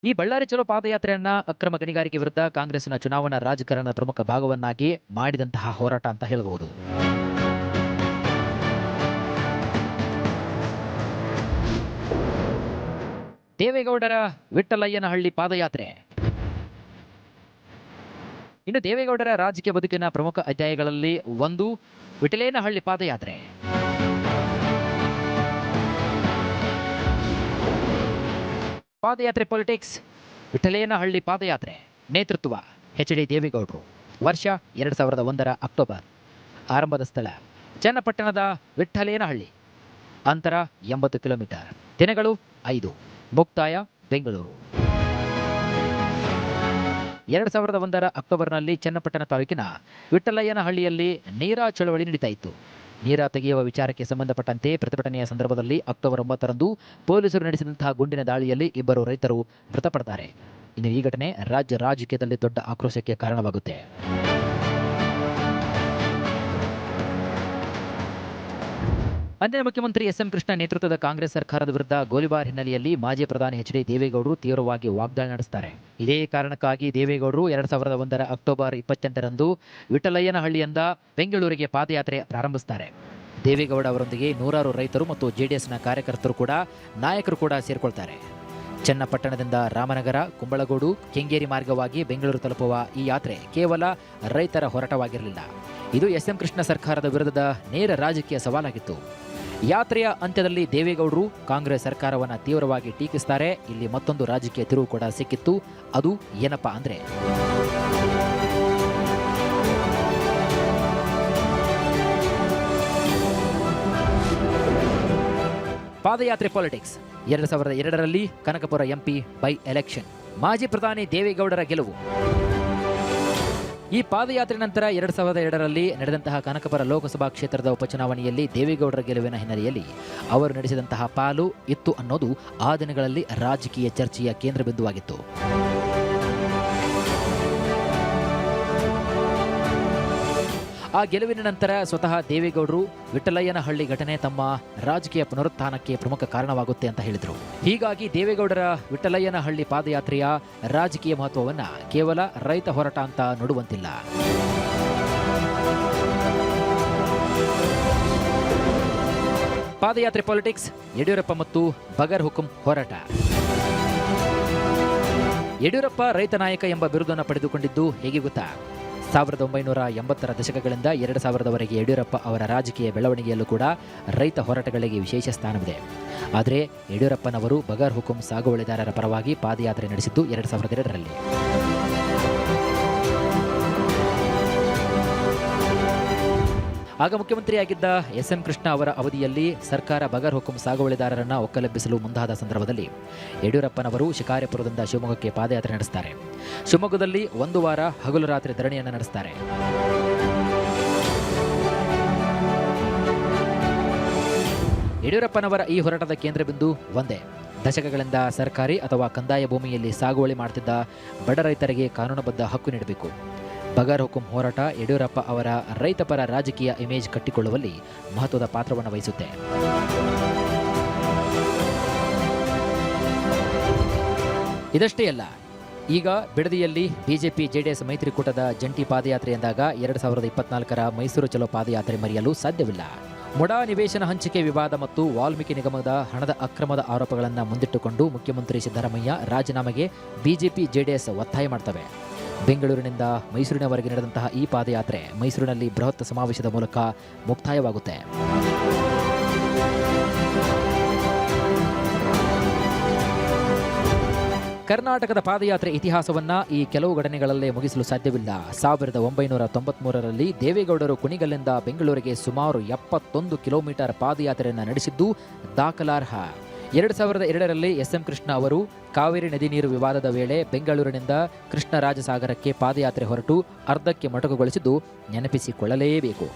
ಈ ಬಳ್ಳಾರಿ ಚಲೋ ಪಾದಯಾತ್ರೆಯನ್ನ ಅಕ್ರಮ ಗಣಿಗಾರಿಕೆ ವಿರುದ್ಧ ಕಾಂಗ್ರೆಸ್ನ ಚುನಾವಣಾ ರಾಜಕಾರಣದ ಪ್ರಮುಖ ಭಾಗವನ್ನಾಗಿ ಮಾಡಿದಂತಹ ಹೋರಾಟ ಅಂತ ಹೇಳಬಹುದು. ದೇವೇಗೌಡರ ವಿಠ್ಠಲಯ್ಯನಹಳ್ಳಿ ಪಾದಯಾತ್ರೆ. ಇನ್ನು ದೇವೇಗೌಡರ ರಾಜಕೀಯ ಬದುಕಿನ ಪ್ರಮುಖ ಅಧ್ಯಾಯಗಳಲ್ಲಿ ಒಂದು ವಿಠ್ಠಲೇನಹಳ್ಳಿ ಪಾದಯಾತ್ರೆ. ಪಾದಯಾತ್ರೆ ಪಾಲಿಟಿಕ್ಸ್. ವಿಠ್ಠಲೇನಹಳ್ಳಿ ಪಾದಯಾತ್ರೆ ನೇತೃತ್ವ ಎಚ್.ಡಿ. ದೇವೇಗೌಡರು. ವರ್ಷ 2001 ಅಕ್ಟೋಬರ್. ಆರಂಭದ ಸ್ಥಳ ಚನ್ನಪಟ್ಟಣದ ವಿಠ್ಠಲೇನಹಳ್ಳಿ. ಅಂತರ 80 ಕಿಲೋಮೀಟರ್. ದಿನಗಳು 5. ಮುಕ್ತಾಯ ಬೆಂಗಳೂರು. 2001 ಅಕ್ಟೋಬರ್ನಲ್ಲಿ ಚನ್ನಪಟ್ಟಣ ತಾಲೂಕಿನ ವಿಠ್ಠಲಯ್ಯನಹಳ್ಳಿಯಲ್ಲಿ ನೀರಾ ಚಳವಳಿ ನಡೀತಾ ಇತ್ತು. ನೀರಾ ತೆಗೆಯುವ ವಿಚಾರಕ್ಕೆ ಸಂಬಂಧಪಟ್ಟಂತೆ ಪ್ರತಿಭಟನೆಯ ಸಂದರ್ಭದಲ್ಲಿ ಅಕ್ಟೋಬರ್ 9ರಂದು ಪೊಲೀಸರು ನಡೆಸಿದಂತಹ ಗುಂಡಿನ ದಾಳಿಯಲ್ಲಿ 2 ರೈತರು ಮೃತಪಡ್ತಾರೆ. ಇನ್ನು ಈ ಘಟನೆ ರಾಜ್ಯ ರಾಜಕೀಯದಲ್ಲಿ ದೊಡ್ಡ ಆಕ್ರೋಶಕ್ಕೆ ಕಾರಣವಾಗುತ್ತೆ. ಅಂದಿನ ಮುಖ್ಯಮಂತ್ರಿ ಎಸ್.ಎಂ. ಕೃಷ್ಣ ನೇತೃತ್ವದ ಕಾಂಗ್ರೆಸ್ ಸರ್ಕಾರದ ವಿರುದ್ಧ ಗೋಲಿಬಾರ್ ಹಿನ್ನೆಲೆಯಲ್ಲಿ ಮಾಜಿ ಪ್ರಧಾನಿ ಎಚ್.ಡಿ. ದೇವೇಗೌಡರು ತೀವ್ರವಾಗಿ ವಾಗ್ದಾಳಿ ನಡೆಸುತ್ತಾರೆ. ಇದೇ ಕಾರಣಕ್ಕಾಗಿ ದೇವೇಗೌಡರು 2001 ಅಕ್ಟೋಬರ್ 28ರಂದು ವಿಠ್ಠಲಯ್ಯನಹಳ್ಳಿಯಿಂದ ಬೆಂಗಳೂರಿಗೆ ಪಾದಯಾತ್ರೆ ಪ್ರಾರಂಭಿಸುತ್ತಾರೆ. ದೇವೇಗೌಡ ಅವರೊಂದಿಗೆ 100 ರೈತರು ಮತ್ತು ಜೆಡಿಎಸ್ನ ನಾಯಕರು ಕೂಡ ಸೇರಿಕೊಳ್ತಾರೆ. ಚನ್ನಪಟ್ಟಣದಿಂದ ರಾಮನಗರ, ಕುಂಬಳಗೋಡು, ಕೆಂಗೇರಿ ಮಾರ್ಗವಾಗಿ ಬೆಂಗಳೂರು ತಲುಪುವ ಈ ಯಾತ್ರೆ ಕೇವಲ ರೈತರ ಹೋರಾಟವಾಗಿರಲಿಲ್ಲ. ಇದು ಎಸ್.ಎಂ. ಕೃಷ್ಣ ಸರ್ಕಾರದ ವಿರುದ್ಧದ ನೇರ ರಾಜಕೀಯ ಸವಾಲಾಗಿತ್ತು. ಯಾತ್ರೆಯ ಅಂತ್ಯದಲ್ಲಿ ದೇವೇಗೌಡರು ಕಾಂಗ್ರೆಸ್ ಸರ್ಕಾರವನ್ನು ತೀವ್ರವಾಗಿ ಟೀಕಿಸುತ್ತಾರೆ. ಇಲ್ಲಿ ಮತ್ತೊಂದು ರಾಜಕೀಯ ತಿರುವು ಕೂಡ ಸಿಕ್ಕಿತ್ತು. ಅದು ಏನಪ್ಪಾ ಅಂದ್ರೆ ಪಾದಯಾತ್ರೆ ಪಾಲಿಟಿಕ್ಸ್. 2002ರಲ್ಲಿ ಕನಕಪುರ ಎಂಪಿ ಬೈ ಎಲೆಕ್ಷನ್. ಮಾಜಿ ಪ್ರಧಾನಿ ದೇವೇಗೌಡರ ಗೆಲುವು. ಈ ಪಾದಯಾತ್ರೆ ನಂತರ 2002ರಲ್ಲಿ ನಡೆದಂತಹ ಕನಕಪುರ ಲೋಕಸಭಾ ಕ್ಷೇತ್ರದ ಉಪಚುನಾವಣೆಯಲ್ಲಿ ದೇವೇಗೌಡರ ಗೆಲುವಿನ ಹಿನ್ನೆಲೆಯಲ್ಲಿ ಅವರು ನಡೆಸಿದಂತಹ ಪಾಲು ಇತ್ತು ಅನ್ನೋದು ಆ ದಿನಗಳಲ್ಲಿ ರಾಜಕೀಯ ಚರ್ಚೆಯ ಕೇಂದ್ರ ಬಿಂದುವಾಗಿತ್ತು. ಆ ಗೆಲುವಿನ ನಂತರ ಸ್ವತಃ ದೇವೇಗೌಡರು ವಿಠ್ಠಲಯ್ಯನಹಳ್ಳಿ ಘಟನೆ ತಮ್ಮ ರಾಜಕೀಯ ಪುನರುತ್ಥಾನಕ್ಕೆ ಪ್ರಮುಖ ಕಾರಣವಾಗುತ್ತೆ ಅಂತ ಹೇಳಿದರು. ಹೀಗಾಗಿ ದೇವೇಗೌಡರ ವಿಠ್ಠಲಯ್ಯನಹಳ್ಳಿ ಪಾದಯಾತ್ರೆಯ ರಾಜಕೀಯ ಮಹತ್ವವನ್ನು ಕೇವಲ ರೈತ ಹೋರಾಟ ಅಂತ ನೋಡುವಂತಿಲ್ಲ. ಪಾದಯಾತ್ರೆ ಪಾಲಿಟಿಕ್ಸ್. ಯಡಿಯೂರಪ್ಪ ಮತ್ತು ಬಗರ್ ಹುಕುಂ ಹೋರಾಟ. ಯಡಿಯೂರಪ್ಪ ರೈತ ನಾಯಕ ಎಂಬ ಬಿರುದನ್ನು ಪಡೆದುಕೊಂಡಿದ್ದು ಹೇಗೆ ಗೊತ್ತಾ? 1980ರ ದಶಕಗಳಿಂದ 2000ರವರೆಗೆ ಯಡಿಯೂರಪ್ಪ ಅವರ ರಾಜಕೀಯ ಬೆಳವಣಿಗೆಯಲ್ಲೂ ಕೂಡ ರೈತ ಹೋರಾಟಗಳಿಗೆ ವಿಶೇಷ ಸ್ಥಾನವಿದೆ. ಆದರೆ ಯಡಿಯೂರಪ್ಪನವರು ಬಗರ್ ಹುಕುಂ ಸಾಗುವಳಿದಾರರ ಪರವಾಗಿ ಪಾದಯಾತ್ರೆ ನಡೆಸಿದ್ದು 2002ರಲ್ಲಿ. ಆಗ ಮುಖ್ಯಮಂತ್ರಿಯಾಗಿದ್ದ ಎಸ್.ಎಂ. ಕೃಷ್ಣ ಅವರ ಅವಧಿಯಲ್ಲಿ ಸರ್ಕಾರ ಬಗರ್ ಹುಕುಂ ಸಾಗುವಳಿದಾರರನ್ನ ಒಕ್ಕಲೆಬ್ಬಿಸಲು ಮುಂದಾದ ಸಂದರ್ಭದಲ್ಲಿ ಯಡಿಯೂರಪ್ಪನವರು ಶಿಕಾರಿಪುರದಿಂದ ಶಿವಮೊಗ್ಗಕ್ಕೆ ಪಾದಯಾತ್ರೆ ನಡೆಸುತ್ತಾರೆ. ಶಿವಮೊಗ್ಗದಲ್ಲಿ 1 ವಾರ ಹಗಲು ರಾತ್ರಿ ಧರಣಿಯನ್ನು ನಡೆಸುತ್ತಾರೆ. ಯಡಿಯೂರಪ್ಪನವರ ಈ ಹೋರಾಟದ ಕೇಂದ್ರ ಬಿಂದು ಒಂದೇ. ದಶಕಗಳಿಂದ ಸರ್ಕಾರಿ ಅಥವಾ ಕಂದಾಯ ಭೂಮಿಯಲ್ಲಿ ಸಾಗುವಳಿ ಮಾಡುತ್ತಿದ್ದ ಬಡ ರೈತರಿಗೆ ಕಾನೂನುಬದ್ಧ ಹಕ್ಕು ನೀಡಬೇಕು. ಬಗರ್ ಹುಕುಂ ಹೋರಾಟ ಯಡಿಯೂರಪ್ಪ ಅವರ ರೈತಪರ ರಾಜಕೀಯ ಇಮೇಜ್ ಕಟ್ಟಿಕೊಳ್ಳುವಲ್ಲಿ ಮಹತ್ವದ ಪಾತ್ರವನ್ನು ವಹಿಸುತ್ತೆ. ಇದಷ್ಟೇ ಅಲ್ಲ, ಈಗ ಬಿಡದಿಯಲ್ಲಿ ಬಿಜೆಪಿ ಜೆಡಿಎಸ್ ಮೈತ್ರಿಕೂಟದ ಜಂಟಿ ಪಾದಯಾತ್ರೆ ಎಂದಾಗ 2024ರ ಮೈಸೂರು ಚಲೋ ಪಾದಯಾತ್ರೆ ಮರೆಯಲು ಸಾಧ್ಯವಿಲ್ಲ. ಮುಡಾ ನಿವೇಶನ ಹಂಚಿಕೆ ವಿವಾದ ಮತ್ತು ವಾಲ್ಮೀಕಿ ನಿಗಮದ ಹಣದ ಅಕ್ರಮದ ಆರೋಪಗಳನ್ನು ಮುಂದಿಟ್ಟುಕೊಂಡು ಮುಖ್ಯಮಂತ್ರಿ ಸಿದ್ದರಾಮಯ್ಯ ರಾಜೀನಾಮೆಗೆ ಬಿಜೆಪಿ ಜೆಡಿಎಸ್ ಒತ್ತಾಯ ಮಾಡ್ತವೆ. ಬೆಂಗಳೂರಿನಿಂದ ಮೈಸೂರಿನವರೆಗೆ ನಡೆದಂತಹ ಈ ಪಾದಯಾತ್ರೆ ಮೈಸೂರಿನಲ್ಲಿ ಬೃಹತ್ ಸಮಾವೇಶದ ಮೂಲಕ ಮುಕ್ತಾಯವಾಗುತ್ತೆ. ಕರ್ನಾಟಕದ ಪಾದಯಾತ್ರೆ ಇತಿಹಾಸವನ್ನ ಈ ಕೆಲವು ಘಟನೆಗಳಲ್ಲೇ ಮುಗಿಸಲು ಸಾಧ್ಯವಿಲ್ಲ. 1993ರಲ್ಲಿ ದೇವೇಗೌಡರು ಕುಣಿಗಲ್ಲಿಂದ ಬೆಂಗಳೂರಿಗೆ ಸುಮಾರು 71 ಕಿಲೋಮೀಟರ್ ಪಾದಯಾತ್ರೆಯನ್ನು ನಡೆಸಿದ್ದು ದಾಖಲಾರ್ಹ. 2002ರಲ್ಲಿ ಎಸ್.ಎಂ. ಕೃಷ್ಣ ಅವರು ಕಾವೇರಿ ನದಿ ನೀರು ವಿವಾದದ ವೇಳೆ ಬೆಂಗಳೂರಿನಿಂದ ಕೃಷ್ಣರಾಜಸಾಗರಕ್ಕೆ ಪಾದಯಾತ್ರೆ ಹೊರಟು ಅರ್ಧಕ್ಕೆ ಮೊಟಕುಗೊಳಿಸಿದ್ದು ನೆನಪಿಸಿಕೊಳ್ಳಲೇಬೇಕು.